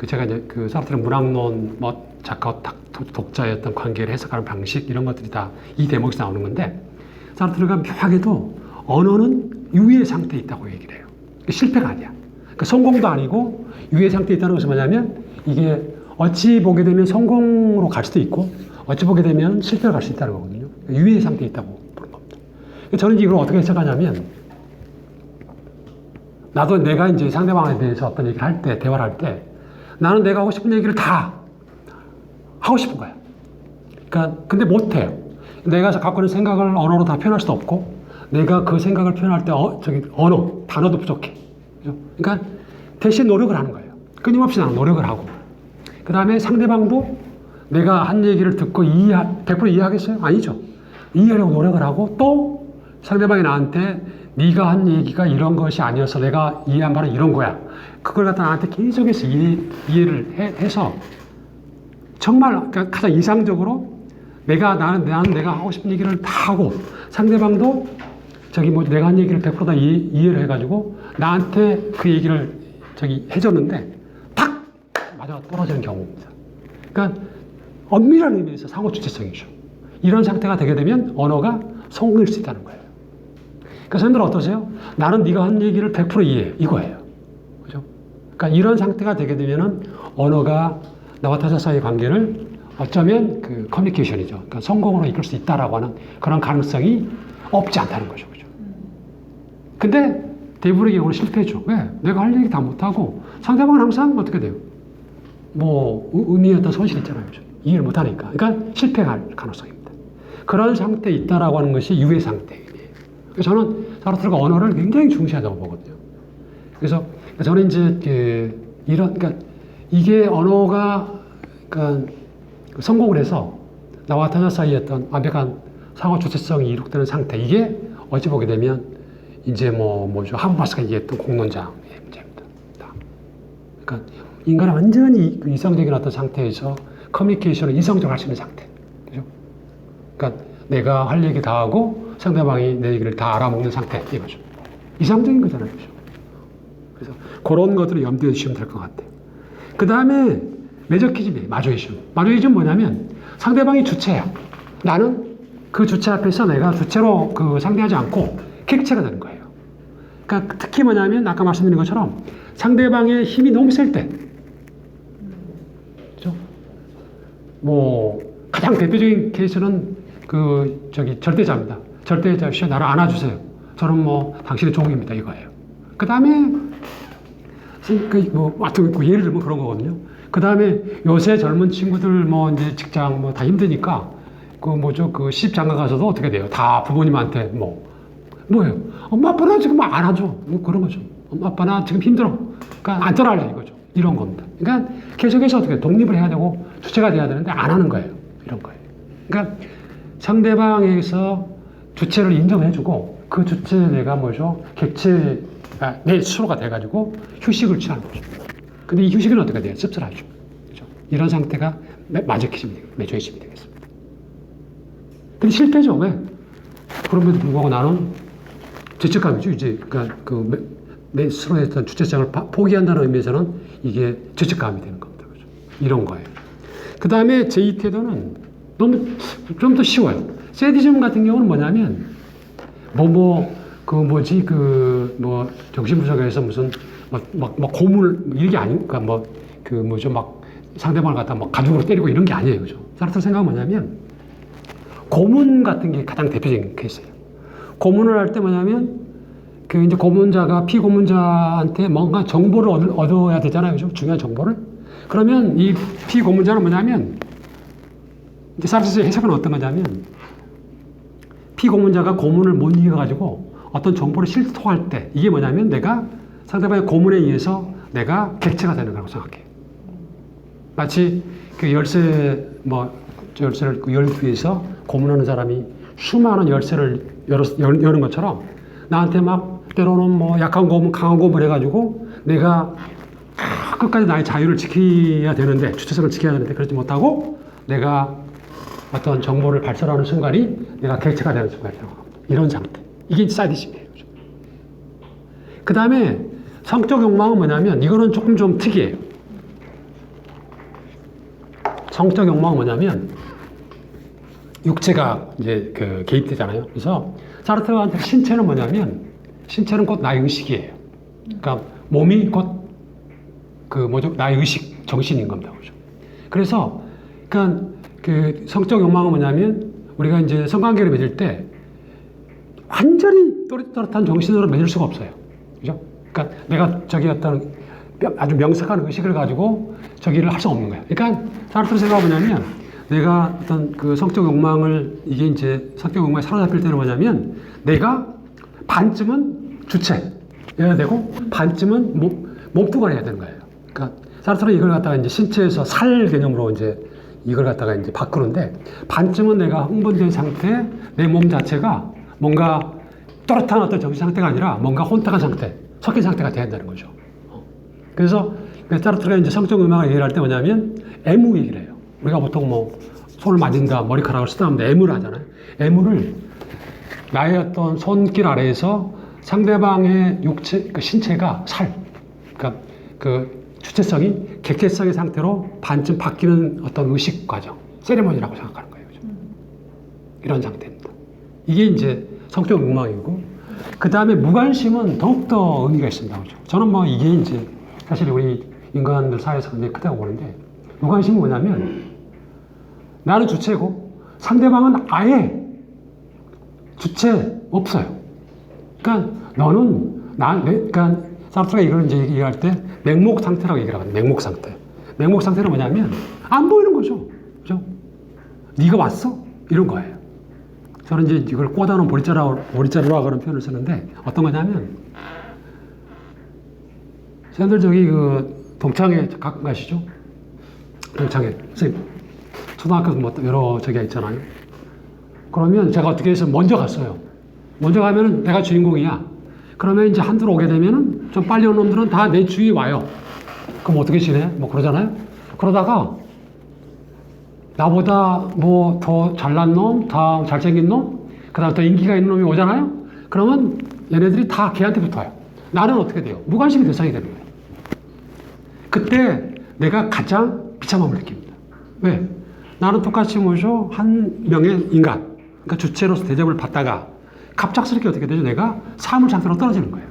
제가 이제 사르트르 문학론 작가와 독자의 어떤 관계를 해석하는 방식 이런 것들이 다 이 대목에서 나오는 건데, 사르트르가 묘하게도 언어는 유의 상태에 있다고 얘기를 해요. 실패가 아니야. 그러니까 성공도 아니고 유의 상태에 있다는 것은 뭐냐면, 이게 어찌 보게 되면 성공으로 갈 수도 있고 어찌 보게 되면 실패로 갈 수 있다는 거거든요. 유의 상태에 있다고 보는 겁니다. 저는 이걸 어떻게 해석하냐면, 나도 내가 이제 상대방에 대해서 어떤 얘기를 할 때, 대화를 할 때, 나는 내가 하고 싶은 얘기를 다 하고 싶은 거야. 그러니까 근데 못해요. 내가 갖고 있는 생각을 언어로 다 표현할 수도 없고, 내가 그 생각을 표현할 때 단어도 부족해. 그죠? 그러니까 대신 노력을 하는 거예요. 끊임없이 나는 노력을 하고, 그 다음에 상대방도 내가 한 얘기를 듣고 100% 이해하겠어요? 아니죠. 이해하려고 노력을 하고, 또 상대방이 나한테 네가 한 얘기가 이런 것이 아니어서 내가 이해한 바는 이런 거야. 그걸 갖다 나한테 계속해서 이해를 해서 정말 가장 이상적으로 나는 내가 하고 싶은 얘기를 다 하고, 상대방도 내가 한 얘기를 100% 다 이해를 해가지고 나한테 그 얘기를 해줬는데 탁 맞아 떨어지는 경우입니다. 그러니까 엄밀한 의미에서 상호 주체성이죠. 이런 상태가 되게 되면 언어가 성공일 수 있다는 거예요. 그러니까 선생님들 어떠세요? 나는 네가 한 얘기를 100% 이해해, 이거예요. 그죠? 그러니까 이런 상태가 되게 되면은 언어가 나와 타자 사이의 관계를 어쩌면 커뮤니케이션이죠. 그러니까 성공으로 이끌 수 있다라고 하는 그런 가능성이 없지 않다는 거죠. 그죠? 근데 대부분의 경우는 실패죠. 왜? 내가 할 얘기 다 못하고 상대방은 항상 어떻게 돼요? 의미의 어떤 손실이 있잖아요. 그죠? 이해를 못하니까. 그러니까 실패할 가능성입니다. 그런 상태에 있다라고 하는 것이 유의 상태예요. 그래서 저는 사르트르가 언어를 굉장히 중시하다고 보거든요. 그래서 저는 이제 그러니까 이게 언어가 성공을 해서 나와 타자 사이의 어떤 완벽한 상호 주체성이 이룩되는 상태, 이게 어찌 보게 되면 이제 하버마스가 얘기했던 공론장의 문제입니다. 그러니까 인간은 완전히 이성적인 어떤 상태에서 커뮤니케이션을 이성적으로 할 수 있는 상태. 그죠? 그러니까 내가 할 얘기 다 하고 상대방이 내 얘기를 다 알아먹는 상태, 이거죠. 이상적인 거잖아요. 그죠? 그래서 그런 것들을 염두에 두시면 될 것 같아요. 그 다음에 매저키즘이에요. 마조이즘. 마조이즘은 뭐냐면 상대방이 주체야. 나는 그 주체 앞에서 내가 주체로 상대하지 않고 객체가 되는 거예요. 그러니까 특히 뭐냐면 아까 말씀드린 것처럼 상대방의 힘이 너무 셀 때, 그죠? 가장 대표적인 케이스는 절대자입니다. 절대자시여 나를 안아주세요. 저는 당신의 종입니다. 이거예요. 그 다음에 예를 들면 그런 거거든요. 그 다음에 요새 젊은 친구들 이제 직장 다 힘드니까 시집 장가 가서도 어떻게 돼요? 다 부모님한테 뭐예요? 엄마 아빠 나 지금 안아줘. 그런 거죠. 엄마 아빠 나 지금 힘들어. 그러니까 안 떠날래 이거죠. 이런 겁니다. 그러니까 계속해서 어떻게 독립을 해야 되고 주체가 돼야 되는데 안 하는 거예요. 이런 거예요. 그러니까 상대방에서 주체를 인정해주고 그 주체에 내가 객체, 내 스스로가 돼가지고 휴식을 취하는 거죠. 근데 이 휴식은 어떻게 돼요? 씁쓸하죠. 그렇죠? 이런 상태가 매조이즘이 되겠습니다. 근데 실패죠. 왜? 그럼에도 불구하고 나는 죄책감이죠. 이제 내 스스로의 어떤 주체성을 포기한다는 의미에서는 이게 죄책감이 되는 겁니다. 그죠? 이런 거예요. 그 다음에 제2 태도는 너무 좀 더 쉬워요. 세디즘 같은 경우는 뭐냐면 정신분석에서 무슨 막 고물 이게 아니니까 막 상대방을 갖다 막 가죽으로 때리고 이런 게 아니에요. 그죠? 사르트르 생각은 뭐냐면 고문 같은 게 가장 대표적인 케이스예요. 고문을 할 때 뭐냐면 이제 고문자가 피고문자한테 뭔가 정보를 얻어야 되잖아요. 그죠? 중요한 정보를. 그러면 이 피고문자는 뭐냐면 이제 사르트르의 해석은 어떤 거냐면 피고문자가 고문을 못 이겨가지고 어떤 정보를 실토할 때 이게 뭐냐면 내가 상대방의 고문에 의해서 내가 객체가 되는 거라고 생각해요. 마치 그 열쇠를 열기 위해서 고문하는 사람이 수많은 열쇠를 여는 것처럼 나한테 막 때로는 약한 고문, 강한 고문을 해가지고 내가 끝까지 나의 자유를 지켜야 되는데, 주체성을 지켜야 되는데 그러지 못하고 내가 어떤 정보를 발설하는 순간이 내가 객체가 되는 순간이라고 합니다. 이런 상태. 이게 사디즘이에요. 그 다음에 성적 욕망은 뭐냐면 이거는 조금 좀 특이해요. 성적 욕망은 뭐냐면 육체가 이제 개입되잖아요. 그래서 사르트르한테 신체는 뭐냐면 신체는 곧 나의 의식이에요. 그러니까 몸이 곧 나의 의식, 정신인 겁니다. 그죠? 그래서 그러니까 성적 욕망은 뭐냐면 우리가 이제 성관계를 맺을 때 완전히 또렷한 정신으로 맺을 수가 없어요. 그죠? 그러니까 내가 어떤 아주 명석한 의식을 가지고 저기를 할 수 없는 거예요. 그러니까 사르트르 생각은 뭐냐면 내가 어떤 성적 욕망을 이게 이제 성적 욕망에 사로잡힐 때는 뭐냐면 내가 반쯤은 주체여야 되고 반쯤은 몸뚱아리 해야 되는 거예요. 그러니까 사르트르는 이걸 갖다가 이제 신체에서 살 개념으로 이제 이걸 갖다가 이제 바꾸는데 반쯤은 내가 흥분된 상태, 내 몸 자체가 뭔가 또렷한 어떤 정신 상태가 아니라 뭔가 혼탁한 상태, 섞인 상태가 돼야 된다는 거죠. 그래서 사르트르가 이제 성적 욕망을 얘기를 할 때 뭐냐면 애무 얘기를 해요. 우리가 보통 손을 만진다, 머리카락을 쓰다듬는다, 애무를 하잖아요. 애무를 나의 어떤 손길 아래에서 상대방의 육체, 신체가 그러니까 주체성이 객체성의 상태로 반쯤 바뀌는 어떤 의식 과정, 세레머니라고 생각하는 거예요. 그죠? 이런 상태입니다. 이게 이제 성적 욕망이고, 그 다음에 무관심은 더욱더 의미가 있습니다. 그죠? 저는 이게 이제 사실 우리 인간들 사회에서 굉장히 크다고 보는데, 무관심은 뭐냐면 나는 주체고 상대방은 아예 주체 없어요. 그러니까 너는 그러니까 사르트르가 이걸 이제 얘기할 때 맹목 상태라고 얘기를 하거든요. 맹목 상태. 맹목 상태는 뭐냐면 안 보이는 거죠. 그죠? 네가 왔어? 이런 거예요. 저는 이제 이걸 꽂아놓은 보리자루라 그런 표현을 쓰는데 어떤 거냐면 선생님들 저기 동창회 가끔 가시죠? 동창회. 선생님 초등학교 여러 저기가 있잖아요. 그러면 제가 어떻게 해서 먼저 갔어요. 먼저 가면은 내가 주인공이야. 그러면 이제 한두로 오게 되면은 좀 빨리 온 놈들은 다 내 주위에 와요. 그럼 어떻게 지내? 그러잖아요. 그러다가 나보다 더 잘난 놈, 더 잘생긴 놈, 그 다음 더 인기가 있는 놈이 오잖아요. 그러면 얘네들이 다 걔한테 붙어요. 나는 어떻게 돼요? 무관심의 대상이 되는 거예요. 그때 내가 가장 비참함을 느낍니다. 왜? 나는 똑같이 한 명의 인간, 그러니까 주체로서 대접을 받다가 갑작스럽게 어떻게 되죠? 내가 사물 상태로 떨어지는 거예요.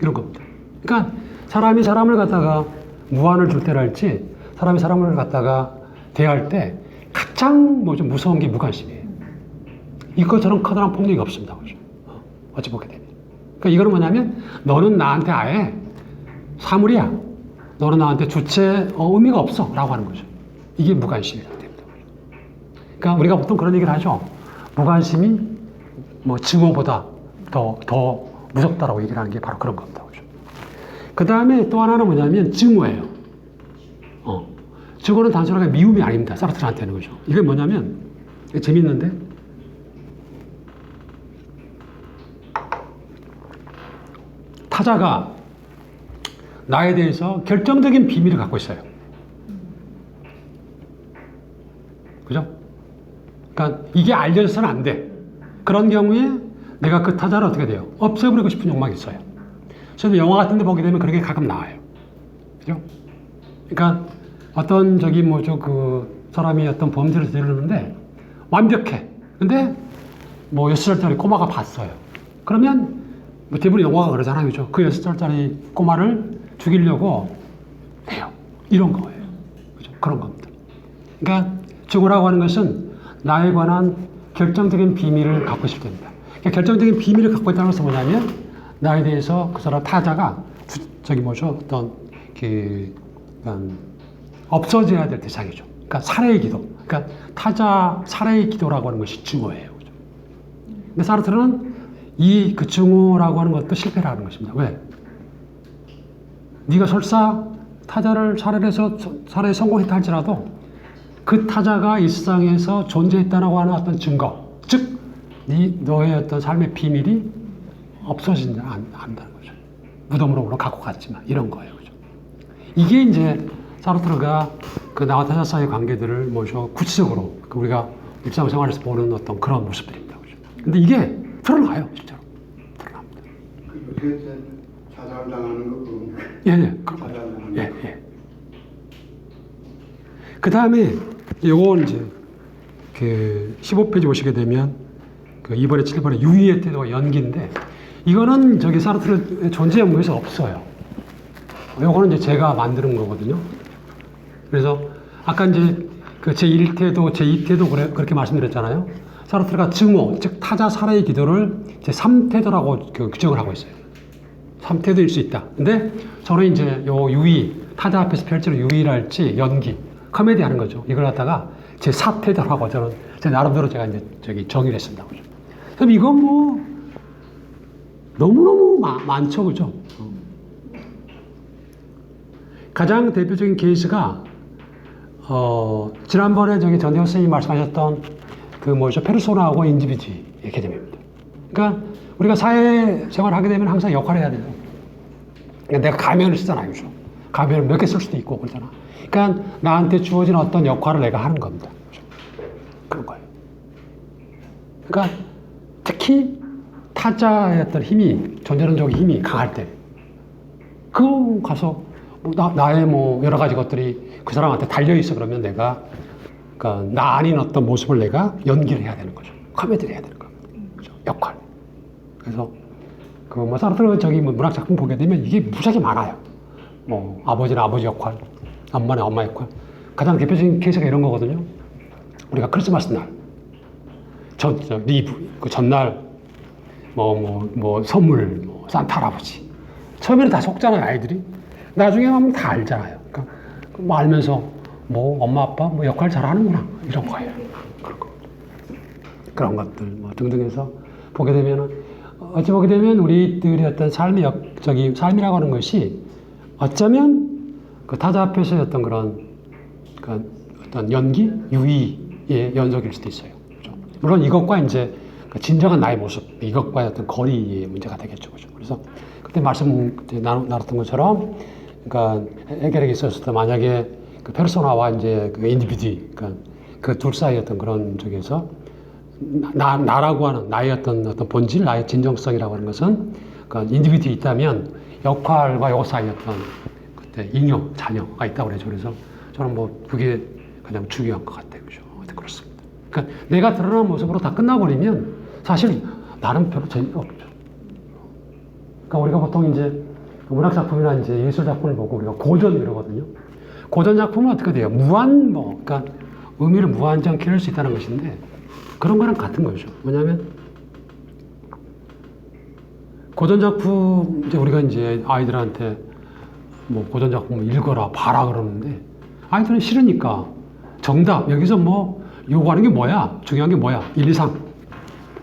이런 겁니다. 그러니까 사람이 사람을 갖다가 무한을 줄 때랄지 사람이 사람을 갖다가 대할 때 가장 좀 무서운 게 무관심이에요. 이것처럼 커다란 폭력이 없습니다. 그죠? 어찌 보게 되면. 그러니까 이거는 뭐냐면 너는 나한테 아예 사물이야. 너는 나한테 주체 의미가 없어. 라고 하는 거죠. 이게 무관심이 됩니다. 그러니까 우리가 보통 그런 얘기를 하죠. 무관심이 증오보다 더 무섭다라고 얘기를 하는 게 바로 그런 겁니다. 그 다음에 또 하나는 뭐냐면 증오예요. 증오는 단순하게 미움이 아닙니다. 사르트르한테는. 그죠? 이게 뭐냐면 재밌는데 타자가 나에 대해서 결정적인 비밀을 갖고 있어요. 그죠? 그러니까 이게 알려져서는 안 돼. 그런 경우에 내가 그 타자를 어떻게 돼요? 없애버리고 싶은 욕망이 있어요. 저도 영화 같은 데 보게 되면 그렇게 가끔 나와요. 그죠? 그러니까 어떤 저기 뭐죠 그 사람이 어떤 범죄를 저지르는데 완벽해. 근데 뭐 6살짜리 꼬마가 봤어요. 그러면 뭐 대부분 영화가 그러잖아요. 그죠? 그 6살짜리 꼬마를 죽이려고 해요. 이런 거예요. 그죠? 그런 겁니다. 그러니까 증오라고 하는 것은 나에 관한 결정적인 비밀을 갖고 있을 때입니다. 그러니까 결정적인 비밀을 갖고 있다는 것은 뭐냐면 나에 대해서 그 사람 타자가 저기 뭐죠 어떤 그 없어져야 될 대상이죠. 그러니까 살해의 기도. 그러니까 타자 살해의 기도라고 하는 것이 증오예요. 그죠? 근데 사르트르는 이 그 증오라고 하는 것도 실패를 하는 것입니다. 왜? 네가 설사 타자를 살해해서 살해에 성공했다 할지라도 그 타자가 이 세상에서 존재했다라고 하는 어떤 증거, 즉 너의 어떤 삶의 비밀이 없어진다 안다는 거죠. 무덤으로 물론 갖고 갔지만 이런 거예요. 그죠? 이게 이제 사르트르가 그 나와 타자 사이의 관계들을 뭐죠 구체적으로 우리가 일상생활에서 보는 어떤 그런 모습들입니다. 그죠? 근데 이게 드러나요, 실제로 드러납니다.
그 요새 자살당하는 거 그겁니까?
예.
자살당하는 거.
예. 그 다음에 요거 이제 그 15페이지 보시게 되면 그 2번에 7번에 유의의 태도와 연기인데 이거는 저기 사르트르 존재 연구에서 없어요. 요거는 이제 제가 만드는 거거든요. 그래서 아까 이제 그 제1태도, 제2태도 그렇게 말씀드렸잖아요. 사르트르가 증오, 즉 타자 살해의 기도를 제3태도라고 규정을 하고 있어요. 3태도일 수 있다. 근데 저는 이제 요 유의, 타자 앞에서 펼치는 유의랄지 연기, 코미디 하는 거죠. 이걸 갖다가 제4태도라고 저는 제 나름대로 제가 이제 저기 정의를 했습니다. 그죠? 그럼 이건 뭐 너무너무 많죠. 그죠? 가장 대표적인 케이스가 지난번에 저기 전대호 선생님이 말씀하셨던 그 뭐죠? 페르소나하고 인디비주의 개념입니다. 그러니까 우리가 사회생활을 하게 되면 항상 역할을 해야 돼요. 그러니까 내가 가면을 쓰잖아요. 그죠? 가면을 몇 개 쓸 수도 있고 그러잖아. 그러니까 나한테 주어진 어떤 역할을 내가 하는 겁니다. 그죠? 그런 거예요. 그러니까 특히 타자의 어떤 힘이, 존재론적인 힘이 강할 때, 그 가서 나의 뭐 여러 가지 것들이 그 사람한테 달려있어 그러면 내가, 그러니까 나 아닌 어떤 모습을 내가 연기를 해야 되는 거죠. 코미디를 해야 되는 겁니다. 그죠? 역할. 그래서 그 뭐 사르트르 저기 뭐 문학 작품 보게 되면 이게 무지하게 많아요. 뭐 아버지는 아버지 역할, 엄마는 엄마 역할. 가장 대표적인 케이스가 이런 거거든요. 우리가 크리스마스 날, 리브, 그 전날, 선물, 산타 할아버지. 처음에는 다 속잖아요, 아이들이. 나중에 하면 다 알잖아요. 그러니까 뭐 알면서, 엄마, 아빠, 역할 잘 하는구나. 이런 거예요. 그런 거. 그런 것들, 등등 해서 보게 되면은, 어찌 보게 되면 우리들의 어떤 삶이라고 하는 것이 어쩌면 그 타자 앞에서의 어떤 그런, 어떤 연기, 유의의 연속일 수도 있어요. 그렇죠? 물론 이것과 이제 진정한 나의 모습, 이것과의 어떤 거리의 문제가 되겠죠. 그렇죠? 그래서 그때 나눴던 것처럼, 그러니까 해결에게 있었을 때 만약에 그 페르소나와 이제 그 인디비디, 그러니까 그 둘 사이 어떤 그런 쪽에서 나라고 하는 나의 어떤 본질, 나의 진정성이라고 하는 것은 그 인디비디 있다면 역할과 요 사이 어떤 그때 잉여, 자녀가 있다고 그러죠. 그래서 저는 그게 가장 중요한 것 같아요. 그죠? 그렇습니다. 그러니까 내가 드러난 모습으로 다 끝나버리면 사실 나는 별로 재미가 없죠. 그러니까 우리가 보통 이제 문학 작품이나 이제 예술 작품을 보고 우리가 고전 이러거든요. 고전 작품은 어떻게 돼요? 그러니까 의미를 무한정 기를 수 있다는 것인데 그런 거랑 같은 거죠. 뭐냐면 고전 작품 이제 우리가 이제 아이들한테 고전 작품 읽어라, 봐라 그러는데 아이들은 싫으니까 정답 여기서 요구하는 게 뭐야? 중요한 게 뭐야? 1, 2, 3.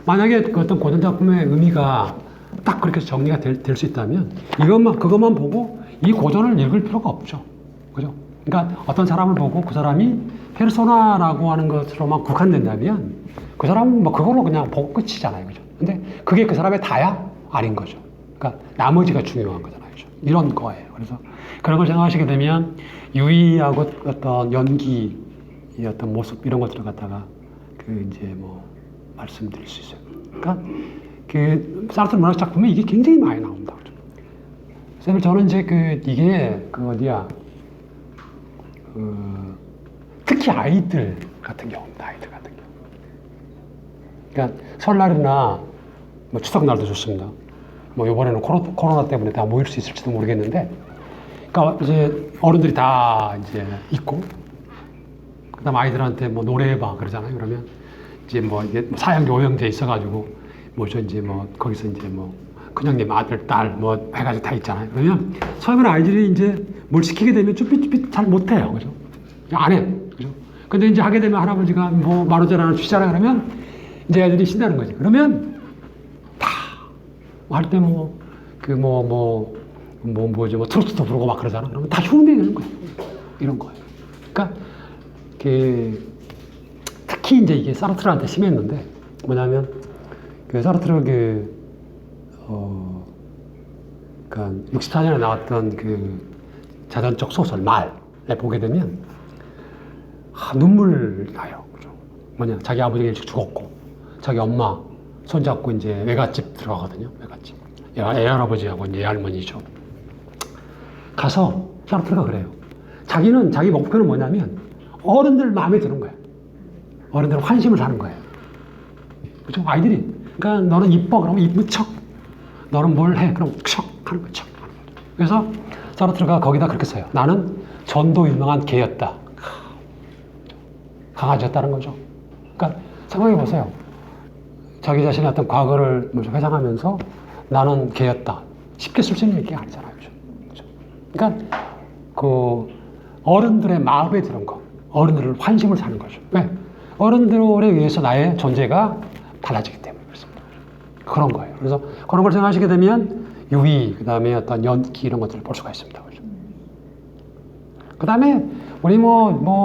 만약에 그 어떤 고전 작품의 의미가 딱 그렇게 정리가 될 수 있다면 그것만 보고 이 고전을 읽을 필요가 없죠. 그죠? 그러니까 어떤 사람을 보고 그 사람이 페르소나라고 하는 것으로만 국한된다면 그 사람은 그걸로 그냥 보고 끝이잖아요. 그죠? 근데 그게 그 사람의 다야? 아닌 거죠. 그러니까 나머지가 중요한 거잖아요. 그죠? 이런 거예요. 그래서 그런 걸 생각하시게 되면 유의하고 어떤 연기, 이 어떤 모습 이런 것들을 갖다가 말씀드릴 수 있어요. 그러니까 사르트르 문학 작품에 이게 굉장히 많이 나옵니다. 그죠? 선생님, 저는 이제 이게 어디야, 특히 아이들 같은 경우입니다. 아이들 같은 경우. 그러니까 설날이나 뭐 추석날도 좋습니다. 뭐 이번에는 코로나 때문에 다 모일 수 있을지도 모르겠는데, 그러니까 이제 어른들이 다 이제 있고, 그다음 아이들한테 뭐 노래해봐 그러잖아요. 그러면 이제 이게 사형제 오형제 있어가지고 뭐죠 이제 뭐 거기서 이제 뭐 큰형님 아들 딸 뭐 해가지고 다 있잖아요. 그러면 처음에는 아이들이 이제 뭘 시키게 되면 쭈삣쭈삣 잘 못해요, 그죠? 안 해, 그죠? 근데 이제 하게 되면 할아버지가 뭐 만원짜리 하나 주시잖아요. 그러면 이제 애들이 신나는 거지. 그러면 다 할 때 뭐죠 뭐 트로트도 부르고 막 그러잖아. 그러면 다 흉내내는 거예요. 이런 거예요. 그러니까 특히 이제 이게 사르트르한테 심했는데 뭐냐면 사르트르 그러니까 64년에 나왔던 자전적 소설 말에 보게 되면 눈물 나요. 그죠? 뭐냐 자기 아버지가 일찍 죽었고 자기 엄마 손잡고 이제 외갓집 들어가거든요. 외갓집. 애할아버지하고 이제 애할머니죠. 가서 사르트르가 그래요. 자기는 자기 목표는 뭐냐면 어른들 마음에 드는 거야. 어른들 환심을 사는 거예요. 그죠? 아이들이. 그러니까 너는 이뻐. 그러면 이쁜 척. 너는 뭘 해. 그럼 척 하는 거 척. 그래서 사르트르가 거기다 그렇게 써요. 나는 전도 유명한 개였다. 강아지였다는 거죠. 그러니까 생각해 보세요. 자기 자신의 어떤 과거를 회상하면서 나는 개였다. 쉽게 쓸 수 있는 얘기가 아니잖아요. 그죠? 그러니까 어른들의 마음에 드는 거. 어른들을 환심을 사는 거죠. 왜? 어른들에 의해서 나의 존재가 달라지기 때문에 그렇습니다. 그런 거예요. 그래서 그런 걸 생각하시게 되면 유의, 그 다음에 어떤 연기 이런 것들을 볼 수가 있습니다. 그렇죠? 그 다음에 우리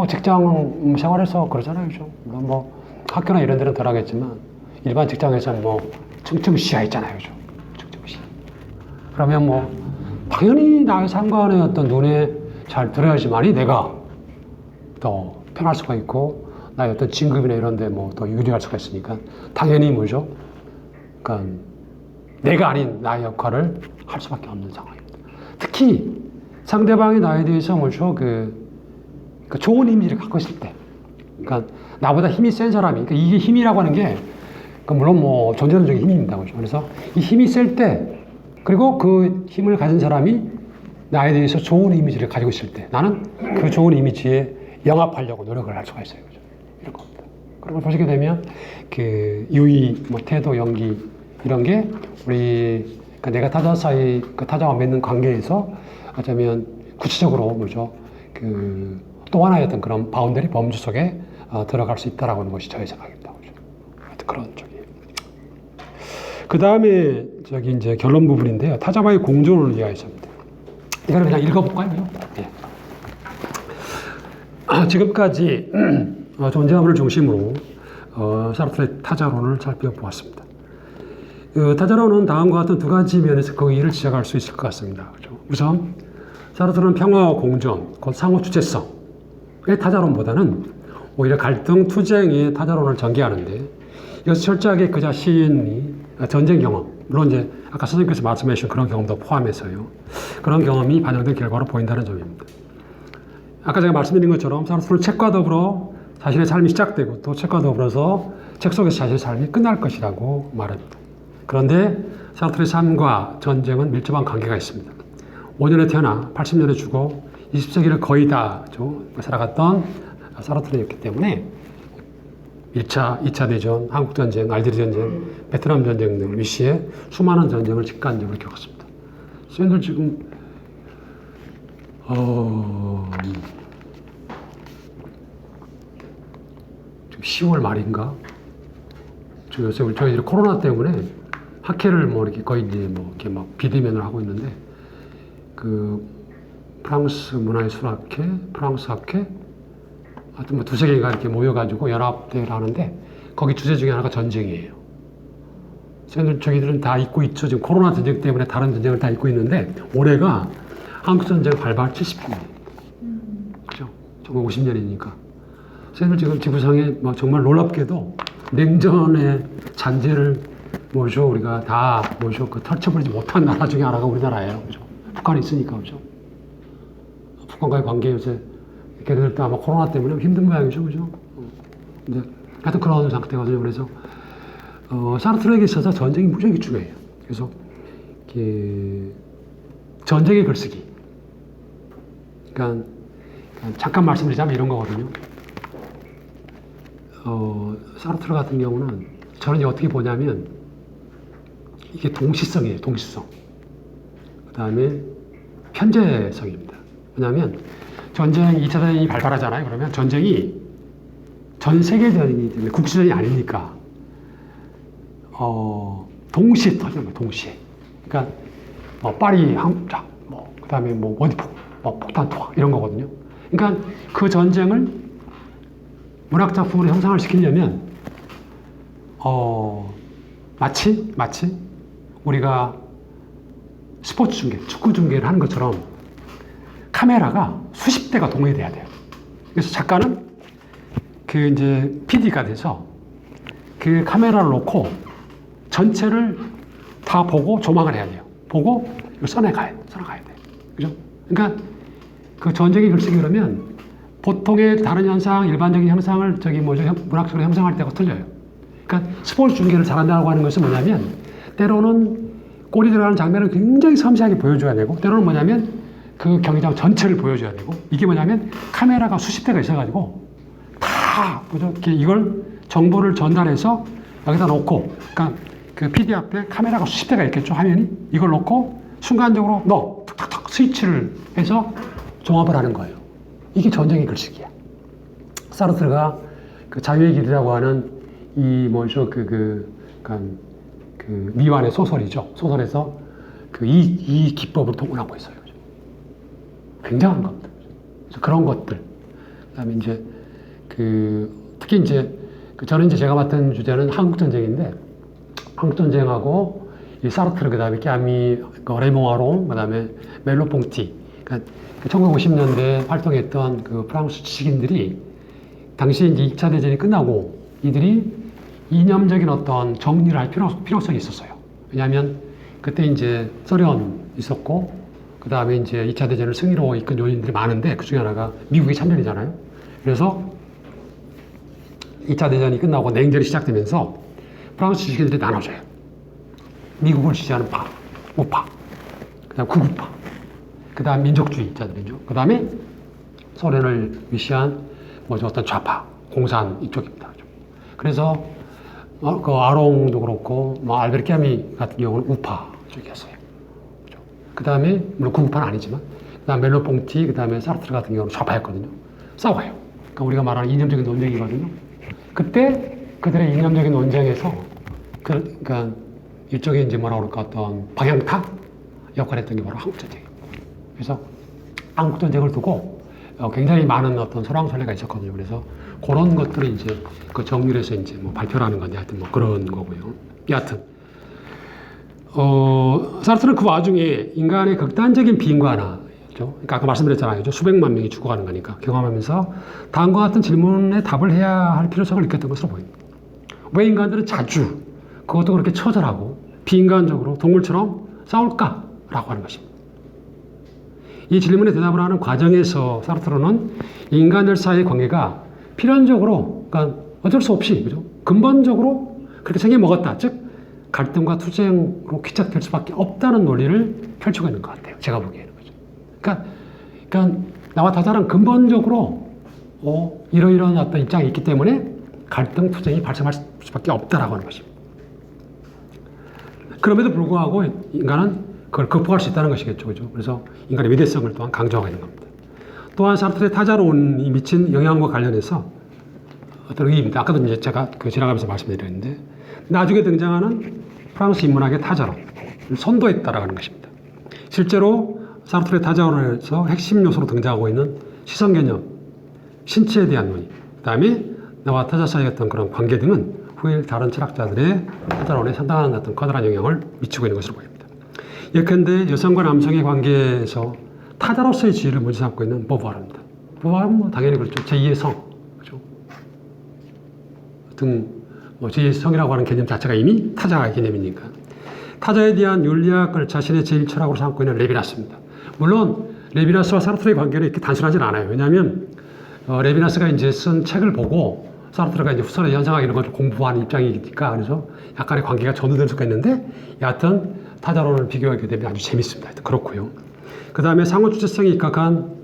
직장 생활에서 그러잖아요. 그렇죠? 물론 학교나 이런 데는 덜 하겠지만 일반 직장에서는 층층시야 있잖아요. 그렇죠? 층층시. 그러면 당연히 나의 상관의 어떤 눈에 잘 들어야지만이 내가 더 편할 수가 있고 나의 어떤 진급이나 이런 데 더 유리할 수가 있으니까 당연히 뭐죠? 그러니까 내가 아닌 나의 역할을 할 수밖에 없는 상황입니다. 특히 상대방이 나에 대해서 뭐죠? 좋은 이미지를 갖고 있을 때 그러니까 나보다 힘이 센 사람이 그러니까 이게 힘이라고 하는 게 물론 존재론적인 힘입니다. 그렇죠? 그래서 이 힘이 셀 때 그리고 그 힘을 가진 사람이 나에 대해서 좋은 이미지를 가지고 있을 때 나는 그 좋은 이미지에 영합하려고 노력을 할 수가 있어요. 그죠? 이런 겁니다. 그런 걸 보시게 되면 유의, 태도, 연기 이런 게 우리 내가 타자 사이 타자와 맺는 관계에서 어쩌면 구체적으로 뭐죠? 또 하나의 어떤 그런 바운더리 범주 속에 들어갈 수 있다라고 하는 것이 저의 생각입니다. 그죠? 그런 쪽이에요. 그 다음에 이제 결론 부분인데요. 타자와의 공존을 이해하십니다. 이거는 그냥 읽어볼까요? 네. 지금까지 존재감을 중심으로 사르트르의 타자론을 살펴보았습니다. 타자론은 다음과 같은 두 가지 면에서 그 이해를 지적할 수 있을 것 같습니다. 그렇죠? 우선 사르트르는 평화와 공존, 곧 상호 주체성의 타자론보다는 오히려 갈등, 투쟁의 타자론을 전개하는데 이것은 철저하게 그 자신이 전쟁 경험, 물론 이제 아까 선생님께서 말씀해 주신 그런 경험도 포함해서요. 그런 경험이 반영된 결과로 보인다는 점입니다. 아까 제가 말씀드린 것처럼 사르트르는 책과 더불어 자신의 삶이 시작되고 또 책과 더불어서 책 속에서 자신의 삶이 끝날 것이라고 말합니다. 그런데 사르트르의 삶과 전쟁은 밀접한 관계가 있습니다. 5년에 태어나 80년에 죽어 20세기를 거의 다 살아갔던 사르트르였기 때문에 1차, 2차 대전, 한국전쟁, 알제리 전쟁, 베트남 전쟁 등 위시의 수많은 전쟁을 직관적으로 겪었습니다. 선생님들 지금 10월 말인가? 요새 저희들이 코로나 때문에 학회를 이렇게 거의 이제 이렇게 비대면을 하고 있는데 프랑스 문화예술학회, 프랑스 학회, 하여튼 두세 개가 이렇게 모여가지고 연합대회를 하는데 거기 주제 중에 하나가 전쟁이에요. 저희들은 다 잊고 있죠. 지금 코로나 전쟁 때문에 다른 전쟁을 다 잊고 있는데 올해가 한국 전쟁 발발 70주년. 그죠? 1950년이니까. 선생님들 지금 지구상에 정말 놀랍게도 냉전의 잔재를 우리가 다 펼쳐버리지 못한 나라 중에 하나가 우리나라예요. 그죠? 북한이 있으니까, 그죠? 북한과의 관계 요새 걔네들도 아마 코로나 때문에 힘든 모양이죠, 그죠? 이제 하여튼 그런 상태거든요. 그래서 사르트르에게 있어서 전쟁이 무지하게 중요해요. 그래서 전쟁의 글쓰기. 그러니까 잠깐 말씀드리자면 이런 거거든요. 사르트르 같은 경우는 저는 이제 어떻게 보냐면 이게 동시성이에요. 동시성. 그 다음에 편재성입니다. 왜냐하면 전쟁 2차 대전이 발발하잖아요. 그러면 전쟁이 전 세계전이기 때문에 국지전이 아니니까 동시에 터지는 거예요. 동시에. 그러니까 파리 항자, 그다음에 어디 폭탄 투하 이런 거거든요. 그러니까 그 전쟁을 문학 작품으로 형상을 시키려면 마치 우리가 스포츠 중계, 축구 중계를 하는 것처럼 카메라가 수십 대가 동원돼야 돼요. 그래서 작가는 그 이제 PD가 돼서 그 카메라를 놓고 전체를 다 보고 조망을 해야 돼요. 보고 이걸 써나가야 돼. 그죠? 그러니까 그 전쟁의 글쓰기 그러면 보통의 다른 현상, 일반적인 현상을 문학적으로 형상할 때가 틀려요. 그러니까 스포츠 중계를 잘한다고 하는 것은 뭐냐면 때로는 골이 들어가는 장면을 굉장히 섬세하게 보여줘야 되고 때로는 뭐냐면 그 경기장 전체를 보여줘야 되고 이게 뭐냐면 카메라가 수십 대가 있어가지고 다 이걸 정보를 전달해서 여기다 놓고 그러니까 그 PD 앞에 카메라가 수십 대가 있겠죠 화면이 이걸 놓고 순간적으로 툭툭툭 스위치를 해서 종합을 하는 거예요. 이게 전쟁의 글쓰기야. 사르트르가 그 자유의 길이라고 하는 이 미완의 소설이죠. 소설에서 이 기법을 동원하고 있어요. 굉장한 겁니다. 그래서 그런 것들. 그다음에 이제 특히 이제 저는 이제 제가 맡은 주제는 한국 전쟁인데 한국 전쟁하고 이 사르트르 그다음에 까미, 레몽 아롱 그다음에 멜로퐁티. 그러니까 1950년대에 활동했던 그 프랑스 지식인들이 당시 이제 2차 대전이 끝나고 이들이 이념적인 어떤 정리를 할 필요성이 있었어요. 왜냐하면 그때 이제 소련 있었고 그 다음에 이제 2차 대전을 승리로 이끈 요인들이 많은데 그 중에 하나가 미국이 참전이잖아요. 그래서 2차 대전이 끝나고 냉전이 시작되면서 프랑스 지식인들이 나눠져요. 미국을 지지하는 파, 우파, 그 다음 극우파, 그 다음 민족주의자들이죠. 그 다음에 소련을 위시한 어떤 좌파, 공산 이쪽입니다. 그래서 그 아롱도 그렇고 알베르 까미 같은 경우는 우파 쪽이었어요. 그 다음에 물론 극우파는 아니지만 그 다음 멜로퐁티, 그 다음에 사르트르 같은 경우는 좌파였거든요. 싸워요. 그러니까 우리가 말하는 이념적인 논쟁이거든요. 그때 그들의 이념적인 논쟁에서 그러니까 일종의 이제 뭐라 그럴까 어떤 방향탁 역할을 했던 게 바로 한국전쟁이에요. 그래서 한국전쟁을 두고 굉장히 많은 어떤 설왕설래가 있었거든요. 그래서 그런 것들을 이제 그 정리를 해서 이제 발표를 하는 건데 하여튼 그런 거고요. 여하튼 사르트르는 그 와중에 인간의 극단적인 비인간화, 그러니까 아까 말씀드렸잖아요. 수백만 명이 죽어가는 거니까 경험하면서 다음과 같은 질문에 답을 해야 할 필요성을 느꼈던 것으로 보입니다. 왜 인간들은 자주 그것도 그렇게 처절하고 비인간적으로 동물처럼 싸울까라고 하는 것입니다. 이 질문에 대답을 하는 과정에서 사르트르는 인간들 사이의 관계가 필연적으로, 그러니까 어쩔 수 없이, 그죠? 근본적으로 그렇게 생겨 먹었다. 즉, 갈등과 투쟁으로 귀착될 수밖에 없다는 논리를 펼치고 있는 것 같아요. 제가 보기에는. 그죠? 그러니까 나와 타자는 근본적으로 이러이러한 어떤 입장이 있기 때문에 갈등, 투쟁이 발생할 수밖에 없다라고 하는 것입니다. 그럼에도 불구하고 인간은 그걸 극복할 수 있다는 것이겠죠. 그죠? 그래서 인간의 위대성을 또한 강조하고 있는 겁니다. 또한 사르트르의 타자론이 미친 영향과 관련해서 어떤 의의입니다. 아까도 이제 제가 지나가면서 말씀드렸는데 나중에 등장하는 프랑스 인문학의 타자론을 선도했다라고 하는 것입니다. 실제로 사르트르의 타자론에서 핵심 요소로 등장하고 있는 시선 개념, 신체에 대한 논의, 그 다음에 나와 타자 사이의 어떤 그런 관계 등은 후일 다른 철학자들의 타자론에 상당한 어떤 커다란 영향을 미치고 있는 것으로 보입니다. 예컨대 여성과 남성의 관계에서 타자로서의 지위를 먼저 삼고 있는 보부아르입니다. 보부아르는 당연히 그렇죠. 제2의 성, 그렇죠. 제2의 성이라고 하는 개념 자체가 이미 타자의 개념이니까. 타자에 대한 윤리학을 자신의 제1철학으로 삼고 있는 레비나스입니다. 물론 레비나스와 사르트르의 관계는 이렇게 단순하진 않아요. 왜냐하면 레비나스가 이제 쓴 책을 보고 사르트르가 이제 후선의 현상학 이런 걸 공부하는 입장이니까 그래서 약간의 관계가 전도될 수가 있는데 여하튼 타자론을 비교하게 되면 아주 재밌습니다. 하여튼 그렇고요. 그 다음에 상호 주체성이 입각한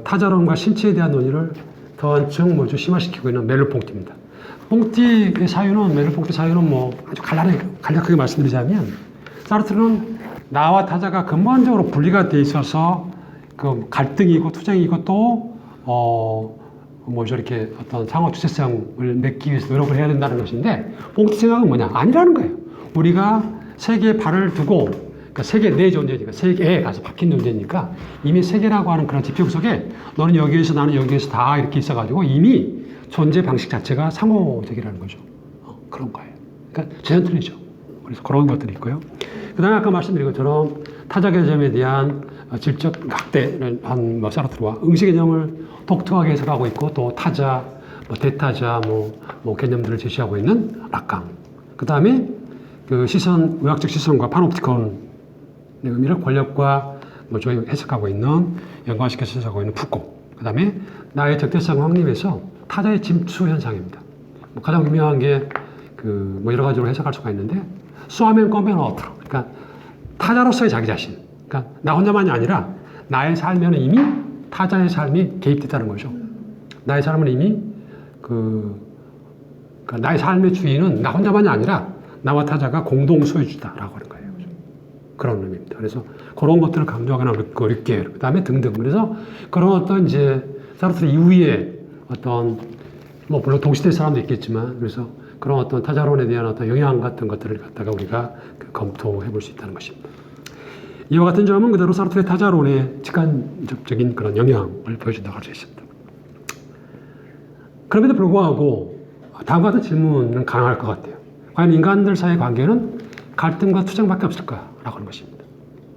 타자론과 신체에 대한 논의를 더 한층 뭐 좀 심화시키고 있는 멜로퐁티입니다. 퐁티의 사유는 멜로퐁티 사유는 뭐 아주 간략하게 말씀드리자면 사르트르는 나와 타자가 근본적으로 분리가 돼 있어서 그 갈등이고 투쟁이고 또 뭐죠 이렇게 어떤 상호 주체성을 맺기 위해서 노력을 해야 된다는 것인데 퐁티 생각은 뭐냐 아니라는 거예요. 우리가 세계에 발을 두고 그러니까 세계 내 존재니까 세계에 가서 박힌 존재니까 이미 세계라고 하는 그런 지평 속에 너는 여기에서 나는 여기에서 다 이렇게 있어가지고 이미 존재 방식 자체가 상호적이라는 거죠. 그런 거예요. 그러니까 전혀 틀리죠. 그래서 그런 것들이 있고요. 그 다음에 아까 말씀드린 것처럼 타자 개념에 대한 질적 학대를 한 사르트르와 응시 개념을 독특하게 해석하고 있고 또 타자, 대타자 뭐 개념들을 제시하고 있는 락강. 그 다음에 그 시선, 의학적 시선과 파놉티콘의 의미를 권력과 저희 해석하고 있는 연관시켜서 해석하고 있는 푸코. 그 다음에 나의 적대성 확립에서 타자의 침투 현상입니다. 가장 유명한 게 여러 가지로 해석할 수가 있는데 수아멘 꺼멘 어트로. 그러니까 타자로서의 자기 자신. 그러니까 나 혼자만이 아니라 나의 삶에는 이미 타자의 삶이 개입됐다는 거죠. 나의 삶은 이미 그러니까 나의 삶의 주인은 나 혼자만이 아니라 나와 타자가 공동 소유주다라고 하는 거예요. 그런 의미입니다. 그래서 그런 것들을 강조하거나 어렵게 그 다음에 등등. 그래서 그런 어떤 이제 사르트르 이후에 어떤 물론 동시대 사람도 있겠지만 그래서 그런 어떤 타자론에 대한 어떤 영향 같은 것들을 갖다가 우리가 검토해 볼 수 있다는 것입니다. 이와 같은 점은 그대로 사르트르의 타자론의 직간접적인 그런 영향을 보여준다고 할 수 있습니다. 그럼에도 불구하고 다음과 같은 질문은 가능할 것 같아요. 과연 인간들 사이의 관계는 갈등과 투쟁밖에 없을까라고 하는 것입니다.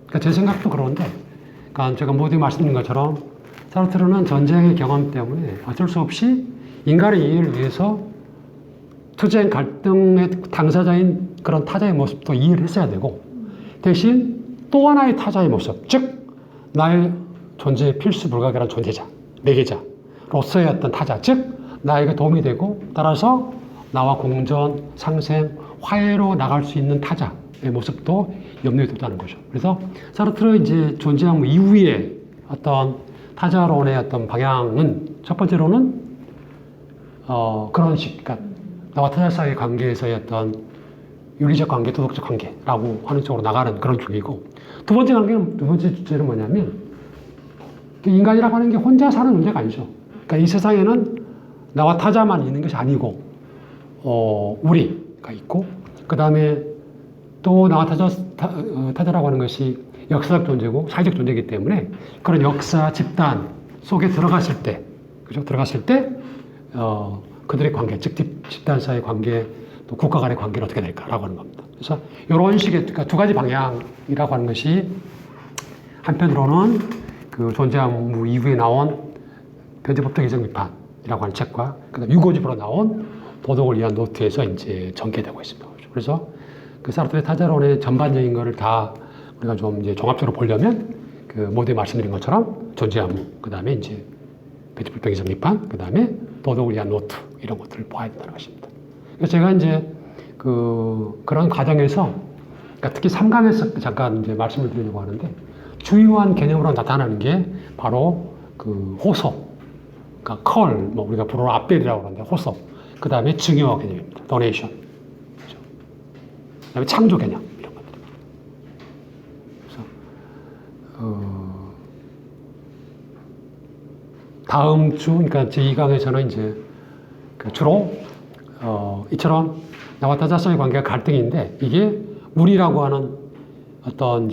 그러니까 제 생각도 그런데, 그러니까 제가 모두 말씀드린 것처럼 사르트르는 전쟁의 경험 때문에 어쩔 수 없이 인간의 이해를 위해서 투쟁 갈등의 당사자인 그런 타자의 모습도 이해를 했어야 되고 대신 또 하나의 타자의 모습, 즉 나의 존재의 필수 불가결한 존재자, 매개자로서의 어떤 타자, 즉 나에게 도움이 되고 따라서 나와 공존, 상생, 화해로 나갈 수 있는 타자의 모습도 염두에 뒀다는 거죠. 그래서 사르트르 이제 존재함 이후에 어떤 타자론의 어떤 방향은 첫 번째로는 그런 식, 그러니까 나와 타자 사이의 관계에서의 어떤 윤리적 관계, 도덕적 관계라고 하는 쪽으로 나가는 그런 쪽이고 두 번째 주제는 뭐냐면 인간이라고 하는 게 혼자 사는 존재가 아니죠. 그러니까 이 세상에는 나와 타자만 있는 것이 아니고 우리가 있고 그 다음에 또 나와 타자라고 하는 것이 역사적 존재고 사회적 존재이기 때문에 그런 역사 집단 속에 들어갔을 때 그들의 관계, 즉 집단 사이의 관계, 또 국가 간의 관계는 어떻게 될까라고 하는 겁니다. 그래서 이런 식의 그러니까 두 가지 방향이라고 하는 것이 한편으로는 그 존재함 이후에 나온 변제법적 개정 비판이라고 하는 책과 그다음 유고집으로 나온 도덕을 위한 노트에서 이제 전개되고 있습니다. 그래서 그 사르트르의 타자론의 전반적인 것을 다 우리가 좀 이제 종합적으로 보려면 그 모두에 말씀드린 것처럼 존재함, 그 다음에 이제 변제법적 개정 비판, 그 다음에 도덕을 위한 노트 이런 것들을 봐야 된다는 것입니다. 그래서 제가 이제 그런 과정에서 그러니까 특히 3강에서 잠깐 이제 말씀을 드리려고 하는데 주요한 개념으로 나타나는 게 바로 그 호소, 그러니까 우리가 불어로 앞벨이라고 하는데 호소, 그 다음에 증여 개념입니다. 도네이션, 그렇죠? 그 다음에 창조 개념 이런 것들입니다. 그래서 다음 주, 그러니까 제2강에서는 이제 주로 이처럼 나와 타자성의 관계가 갈등인데 이게 우리라고 하는 어떤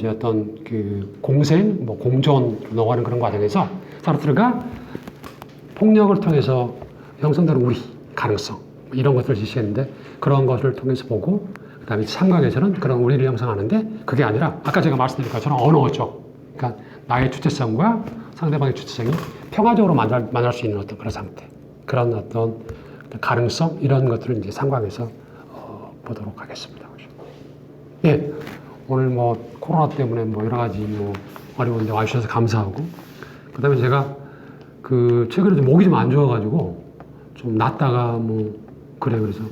그 공생, 공존으로 넘어가는 그런 과정에서 사르트르가 폭력을 통해서 형성되는 우리 가능성 이런 것들을 제시했는데 그런 것을 통해서 보고 그다음에 3강에서는 그런 우리를 형성하는데 그게 아니라 아까 제가 말씀드린 것처럼 언어적, 그러니까 나의 주체성과 상대방의 주체성이 평화적으로 만날 수 있는 어떤 그런 상태, 그런 어떤 가능성 이런 것들을 이제 3강에서 보도록 하겠습니다. 예, 오늘 코로나 때문에 여러 가지 어려운데 와주셔서 감사하고, 그 다음에 제가 그 최근에 좀 목이 좀 안 좋아가지고 좀 낫다가 뭐 그래 그래서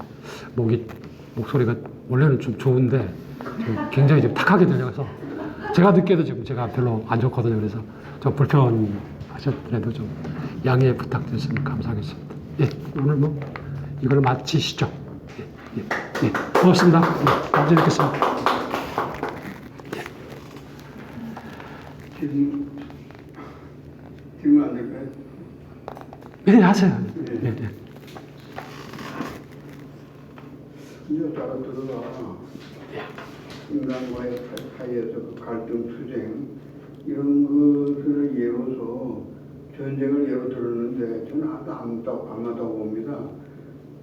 목소리가 원래는 좀 좋은데 좀 굉장히 좀 탁하게 들려서 제가 듣기에도 지금 제가 별로 안 좋거든요. 그래서 좀 불편하셨더라도 좀 양해 부탁드렸으면 감사하겠습니다. 예, 오늘 뭐 이걸 마치시죠. 예, 예, 예. 고맙습니다. 예, 다음 주에 뵙겠습니다.
질문 안 될까요?
네, 하세요. 예, 예.
이제 사람들과 인간과의 사이에서 그 갈등, 투쟁 이런 것을 예로서 전쟁을 예로 들었는데 저는 아주 안 맞다고 봅니다.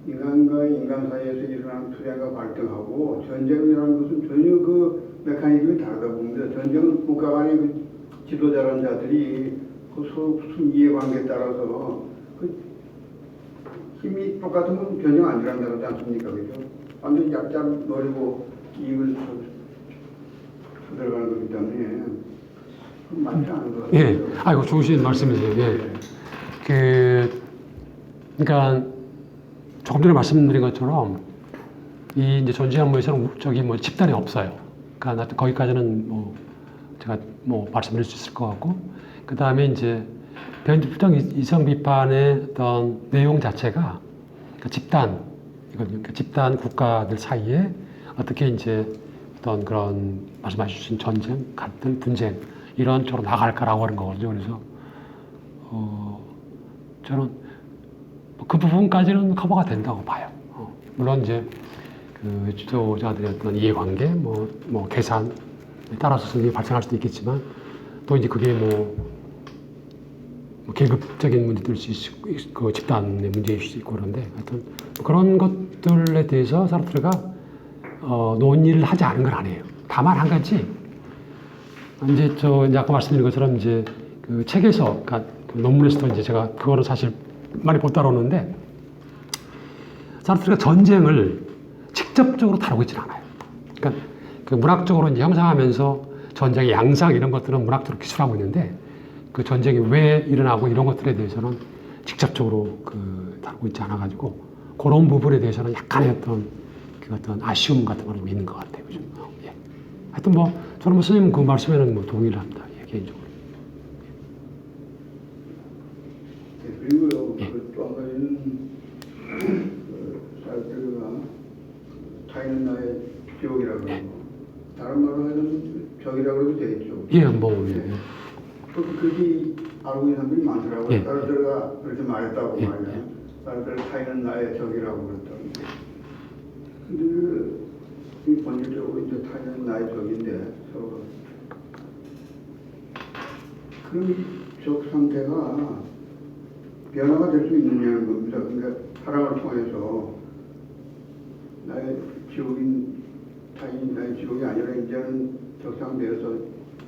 인간과 인간 사이에서 일어나는 투쟁과 갈등하고 전쟁이라는 것은 전혀 그 메커니즘이 다르다 봅니다. 전쟁은 국가 간의 그 지도자라는 자들이 그 서로 이해관계에 따라서 그 힘이 똑같으면 전쟁 안 일어난다고 하지 않습니까? 그죠? 완전 약자를 노리고 이익을 들어가는 거기 때문에 맞지 않은 것 같아요.
예, 아이고 좋으신 말씀이세요. 예, 그러니까 조금 전에 말씀드린 것처럼 이 이제 전쟁 안보에서는 저기 뭐 집단이 없어요. 그러니까 거기까지는 뭐 제가 뭐 말씀드릴 수 있을 것 같고, 그 다음에 이제 변칙부정 이성 비판의 어떤 내용 자체가 그러니까 집단 국가들 사이에 어떻게 이제 어떤 그런 말씀하신 전쟁, 갈등, 분쟁 이런 쪽으로 나갈까라고 하는 거거든요. 그래서 저는 그 부분까지는 커버가 된다고 봐요. 물론 이제 그 지도자들의 어떤 이해관계, 뭐 계산에 따라서 승리 발생할 수도 있겠지만 또 이제 그게 뭐 계급적인 문제도 있을 수 있고, 그 집단의 문제일 수 있고 그런데 하여튼 그런 것들에 대해서 사르트르가 논의를 하지 않은 건 아니에요. 다만 한 가지 이제 아까 말씀드린 것처럼 이제 그 책에서 그러니까 그 논문에서도 이제 제가 그거는 사실 많이 못 다뤘는데 사르트르가 전쟁을 직접적으로 다루고 있지는 않아요. 그러니까 그 문학적으로 이제 형상하면서 전쟁의 양상 이런 것들은 문학적으로 기술하고 있는데 그 전쟁이 왜 일어나고 이런 것들에 대해서는 직접적으로 다루고 있지 않아가지고 그런 부분에 대해서는 약간의 어떤 아쉬움 같은 거는 있는 것 같아요. 그죠? 예. 하여튼 뭐 저는 뭐 선생님 그 말씀에는 뭐 동의를 합니다. 예, 개인적으로.
예, 그리고요,
예.
또 한 가지는 사람들과 타인은 나의 지옥이라고 하고 다른 말로 하면 적이라고 해도 되겠죠.
예, 뭐 예.
또 그렇게 알고 있는 사람들이 많더라고요.
예.
사람들과 그렇게 말했다고
예.
말이야. 사람들 타인은 나의 적이라고 그랬다고. 근데 이 본질적으로 이제 타인은 나의 적인데 서로가 그럼 적 상태가 변화가 될 수 있느냐는 겁니다. 그러니까 사랑을 통해서 나의 지옥인 타인이 나의 지옥이 아니라 이제는 적상되어서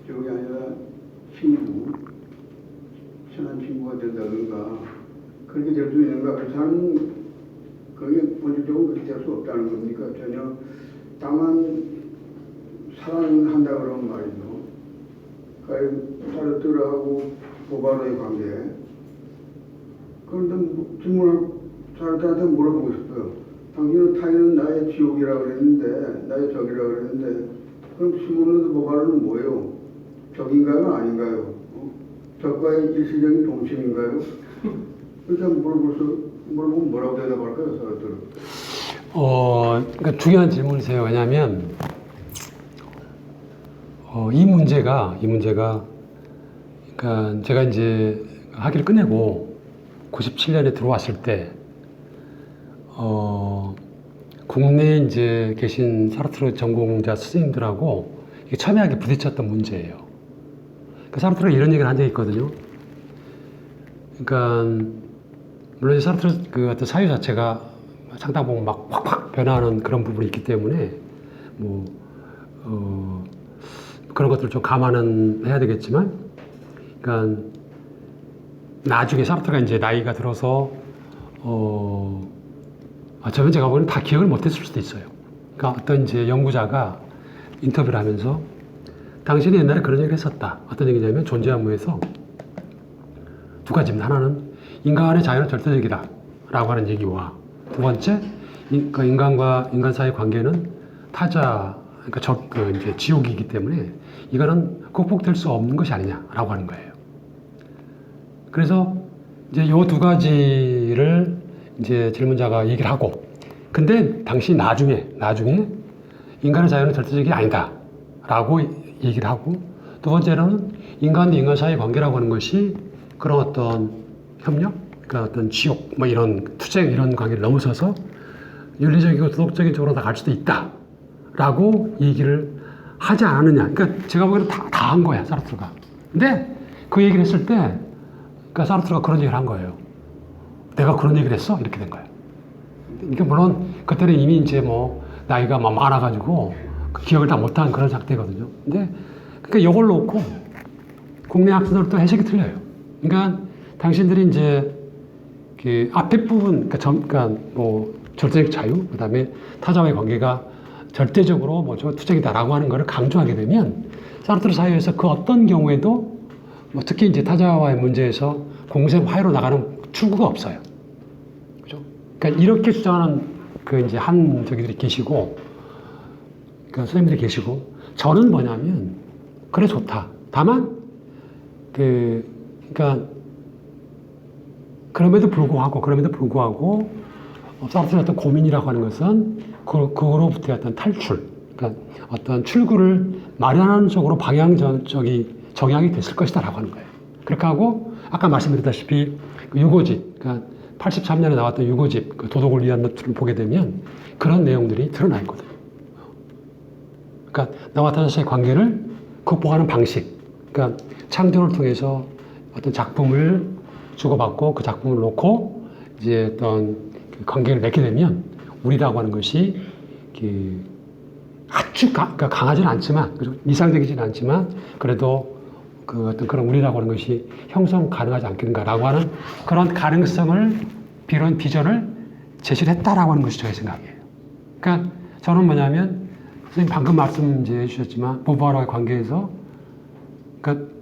지옥이 아니라 친구, 친한 친구가 된다든가 그렇게 될 수 있는가? 그래서 하는 그게 본질적으로 그렇게 될 수 없다는 겁니까? 전혀 다만 사랑한다 그러면 말이죠. 사르트르하고 보바로의 관계. 그런데 질문을 사르트르한테 물어보고 싶어요. 당신은 타인은 나의 지옥이라고 그랬는데 나의 적이라고 그랬는데 그럼 시몬은 보바로는 뭐예요? 적인가요? 아닌가요? 적과의 일시적인 동침인가요? 그렇게 물어보면 뭐라고 대답할까요, 사람들은?
그러니까 중요한 질문이세요. 왜냐하면 이 문제가 그러니까 제가 이제 학위를 끝내고 97년에 들어왔을 때 국내에 이제 계신 사르트르 전공자 스님들하고 이게 첨예하게 부딪혔던 문제예요. 그러니까 사르트르가 이런 얘기를 한 적이 있거든요. 그러니까 물론 사르트르 그 어떤 사유 자체가 상당 부분 막 확 변화하는 그런 부분이 있기 때문에 그런 것들을 좀 감안은 해야 되겠지만, 그러니까 나중에 사르트르가 이제 나이가 들어서 저는 제가 보기에는 다 기억을 못했을 수도 있어요. 그러니까 어떤 이제 연구자가 인터뷰를 하면서 당신이 옛날에 그런 얘기를 했었다. 어떤 얘기냐면 존재함에서 두 가지입니다. 하나는 인간의 자유는 절대적이다 라고 하는 얘기와 두 번째, 그 인간과 인간 사이의 관계는 타자, 그러니까 이제 지옥이기 때문에 이거는 극복될 수 없는 것이 아니냐라고 하는 거예요. 그래서 이제 요 두 가지를 이제 질문자가 얘기를 하고, 근데 당시 나중에 인간의 자유는 절대적이 아니다라고 얘기를 하고, 두 번째로는 인간과 인간 사이의 관계라고 하는 것이 그런 어떤 협력, 그러니까 어떤 지옥, 뭐 이런 투쟁 이런 관계를 넘어서서 윤리적이고 도덕적인 쪽으로 나갈 수도 있다라고 얘기를 하지 않았느냐. 그러니까 제가 보기에는 다 한 거야, 사르트르가. 근데 그 얘기를 했을 때, 그러니까 사르트르가 그런 얘기를 한 거예요. 내가 그런 얘기를 했어? 이렇게 된 거예요. 그러니까 물론 그때는 이미 이제 뭐 나이가 막 많아가지고 그 기억을 다 못하는 그런 상태거든요. 근데 그러니까 이걸 놓고 국내 학생들도 해석이 틀려요. 그러니까 당신들이 이제 그 앞에 부분, 그러니까 뭐 절대적 자유, 그 다음에 타자와의 관계가 절대적으로 뭐 투쟁이다라고 하는 것을 강조하게 되면 사르트르 사회에서 그 어떤 경우에도 뭐 특히 이제 타자와의 문제에서 공생 화해로 나가는 출구가 없어요. 그죠? 그러니까 이렇게 주장하는 그 이제 한 저기들이 계시고, 그 선생님들이 계시고, 저는 뭐냐면 그래 좋다. 다만 그러니까 그럼에도 불구하고 사르트르의 어떤 고민이라고 하는 것은 그로부터의 어떤 탈출, 그러니까 어떤 출구를 마련하는 쪽으로 정향이 됐을 것이다라고 하는 거예요. 그렇게 하고 아까 말씀드렸다시피 그 유고집, 그러니까 83년에 나왔던 유고집, 그 도덕을 위한 노트를 보게 되면 그런 내용들이 드러나 있거든요. 그러니까 나와 타자의 관계를 극복하는 방식, 그러니까 창조를 통해서 어떤 작품을 주고받고 그 작품을 놓고 이제 어떤 그 관계를 맺게 되면 우리라고 하는 것이 아주 그러니까 강하지는 않지만, 이상적이지는 않지만 그래도 그 어떤 그런 우리라고 하는 것이 형성 가능하지 않겠는가라고 하는 그런 가능성을 비롯 비전을 제시를 했다라고 하는 것이 저의 생각이에요. 그러니까 저는 뭐냐면 선생님 방금 말씀 이제 해주셨지만 보부아라의 관계에서 그러니까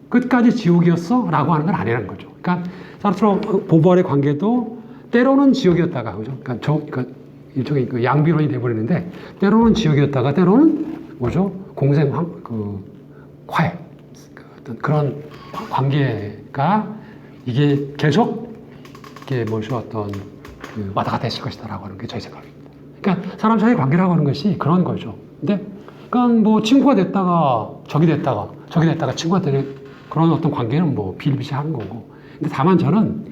끝까지 지옥이었어? 라고 하는 건 아니라는 거죠. 그러니까 사르트르와 보부아의 관계도 때로는 지옥이었다가, 그죠? 그러니까 일종의 그 양비론이 돼버리는데 때로는 지옥이었다가 때로는 뭐죠? 공생 화해. 어떤 그런 관계가 이게 계속 이게 뭐죠? 어떤 왔다 갔다 했을 것이다라고 하는 게 저의 생각입니다. 그러니까 사람 사이의 관계라고 하는 것이 그런 거죠. 근데 그러니까 뭐 친구가 됐다가 적이 됐다가 친구가 되는 그런 어떤 관계는 뭐 비일비재한 거고. 근데 다만 저는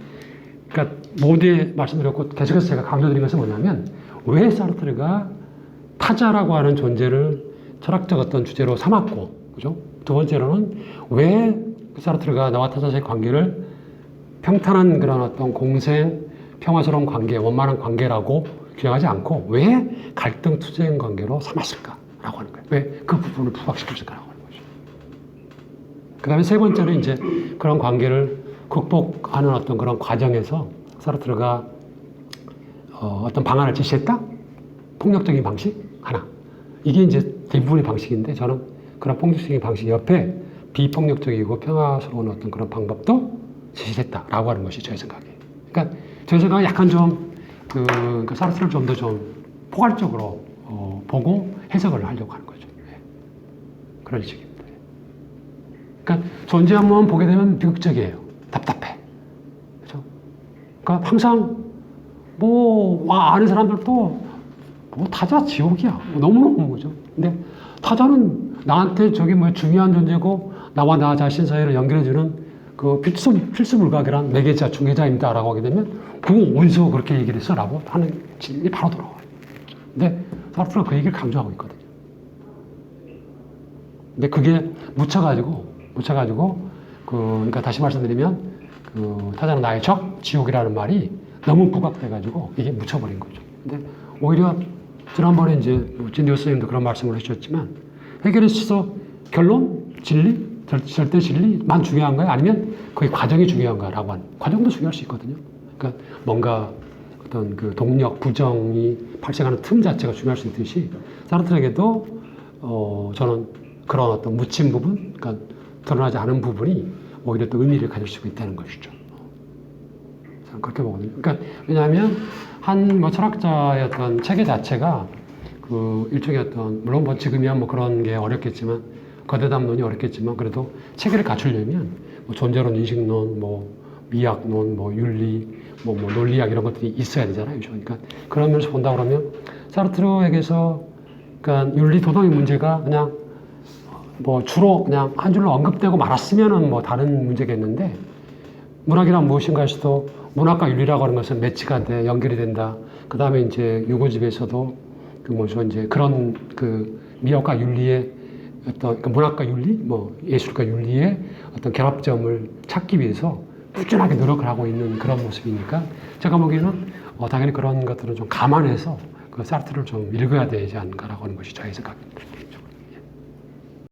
그러니까 모두에 말씀드렸고 계속해서 제가 강조드린 것은 뭐냐면 왜 사르트르가 타자라고 하는 존재를 철학적 어떤 주제로 삼았고, 그죠? 두 번째로는 왜 사르트르가 나와 타자의 관계를 평탄한 그런 어떤 공생, 평화스러운 관계, 원만한 관계라고 규정하지 않고 왜 갈등 투쟁 관계로 삼았을까라고 하는 거예요. 왜 그 부분을 부각시켰을까라고 하는 거죠. 그 다음에 세 번째는 이제 그런 관계를 극복하는 어떤 그런 과정에서 사르트르가 어떤 방안을 제시했다? 폭력적인 방식? 하나. 이게 이제 대부분의 방식인데 저는 그런 폭력적인 방식 옆에 비폭력적이고 평화스러운 어떤 그런 방법도 제시했다라고 하는 것이 저의 생각이에요. 그러니까 저의 생각은 약간 좀 그러니까 사르트르를 좀 더 좀 포괄적으로 보고 해석을 하려고 하는 거죠. 네. 그런 식입니다. 그러니까 존재함만 보게 되면 비극적이에요. 답답해. 그렇죠? 그러니까 항상 뭐 아는 사람들도 뭐 타자 지옥이야. 너무너무 거죠. 근데 타자는 나한테 저기 뭐 중요한 존재고 나와 나 자신 사이를 연결해주는 그 필수 불가결한 매개자 중개자입니다라고 하게 되면 그거 어디서 그렇게 얘기를 했어라고 하는 질문이 바로 돌아와요. 근데 사르트르가 그 얘기를 강조하고 있거든요. 근데 그게 묻혀가지고 그러니까 다시 말씀드리면 타자는 나의 적, 지옥이라는 말이 너무 부각돼가지고 이게 묻혀버린 거죠. 근데 오히려 지난번에 이제 진디오 선생님도 그런 말씀을 해주셨지만 해결에 있어서 결론, 진리, 절대 진리만 중요한가요? 아니면 그 과정이 중요한가라고 하는 과정도 중요할 수 있거든요. 그러니까 뭔가 어떤 그 동력, 부정이 발생하는 틈 자체가 중요할 수 있듯이 사르트르에게도 저는 그런 어떤 묻힌 부분, 그러니까 드러나지 않은 부분이 오히려 또 의미를 가질 수 있다는 것이죠. 저는 그렇게 보거든요. 그러니까 왜냐하면 한 뭐 철학자의 어떤 체계 자체가 그 일종의 어떤 물론 뭐 지금이야 뭐 그런 게 어렵겠지만 거대담론이 어렵겠지만 그래도 체계를 갖추려면 뭐 존재론, 인식론, 뭐 미학론, 뭐 윤리, 뭐 논리학 이런 것들이 있어야 되잖아요. 그러니까 그런 면에서 본다 그러면 사르트르에게서 그러니까 윤리 도덕의 문제가 그냥 뭐 주로 그냥 한 줄로 언급되고 말았으면은 뭐 다른 문제겠는데 문학이란 무엇인가에서도 문학과 윤리라고 하는 것은 매치가 돼 연결이 된다. 그 다음에 이제 유고집에서도 그 뭐죠 이제 그런 그 미학과 윤리의 어떤 그 문학과 윤리, 뭐 예술과 윤리의 어떤 결합점을 찾기 위해서 꾸준하게 노력을 하고 있는 그런 모습이니까 제가 보기에는 당연히 그런 것들은 좀 감안해서 그 사르트를 좀 읽어야 되지 않을까라고 하는 것이 저의 생각입니다.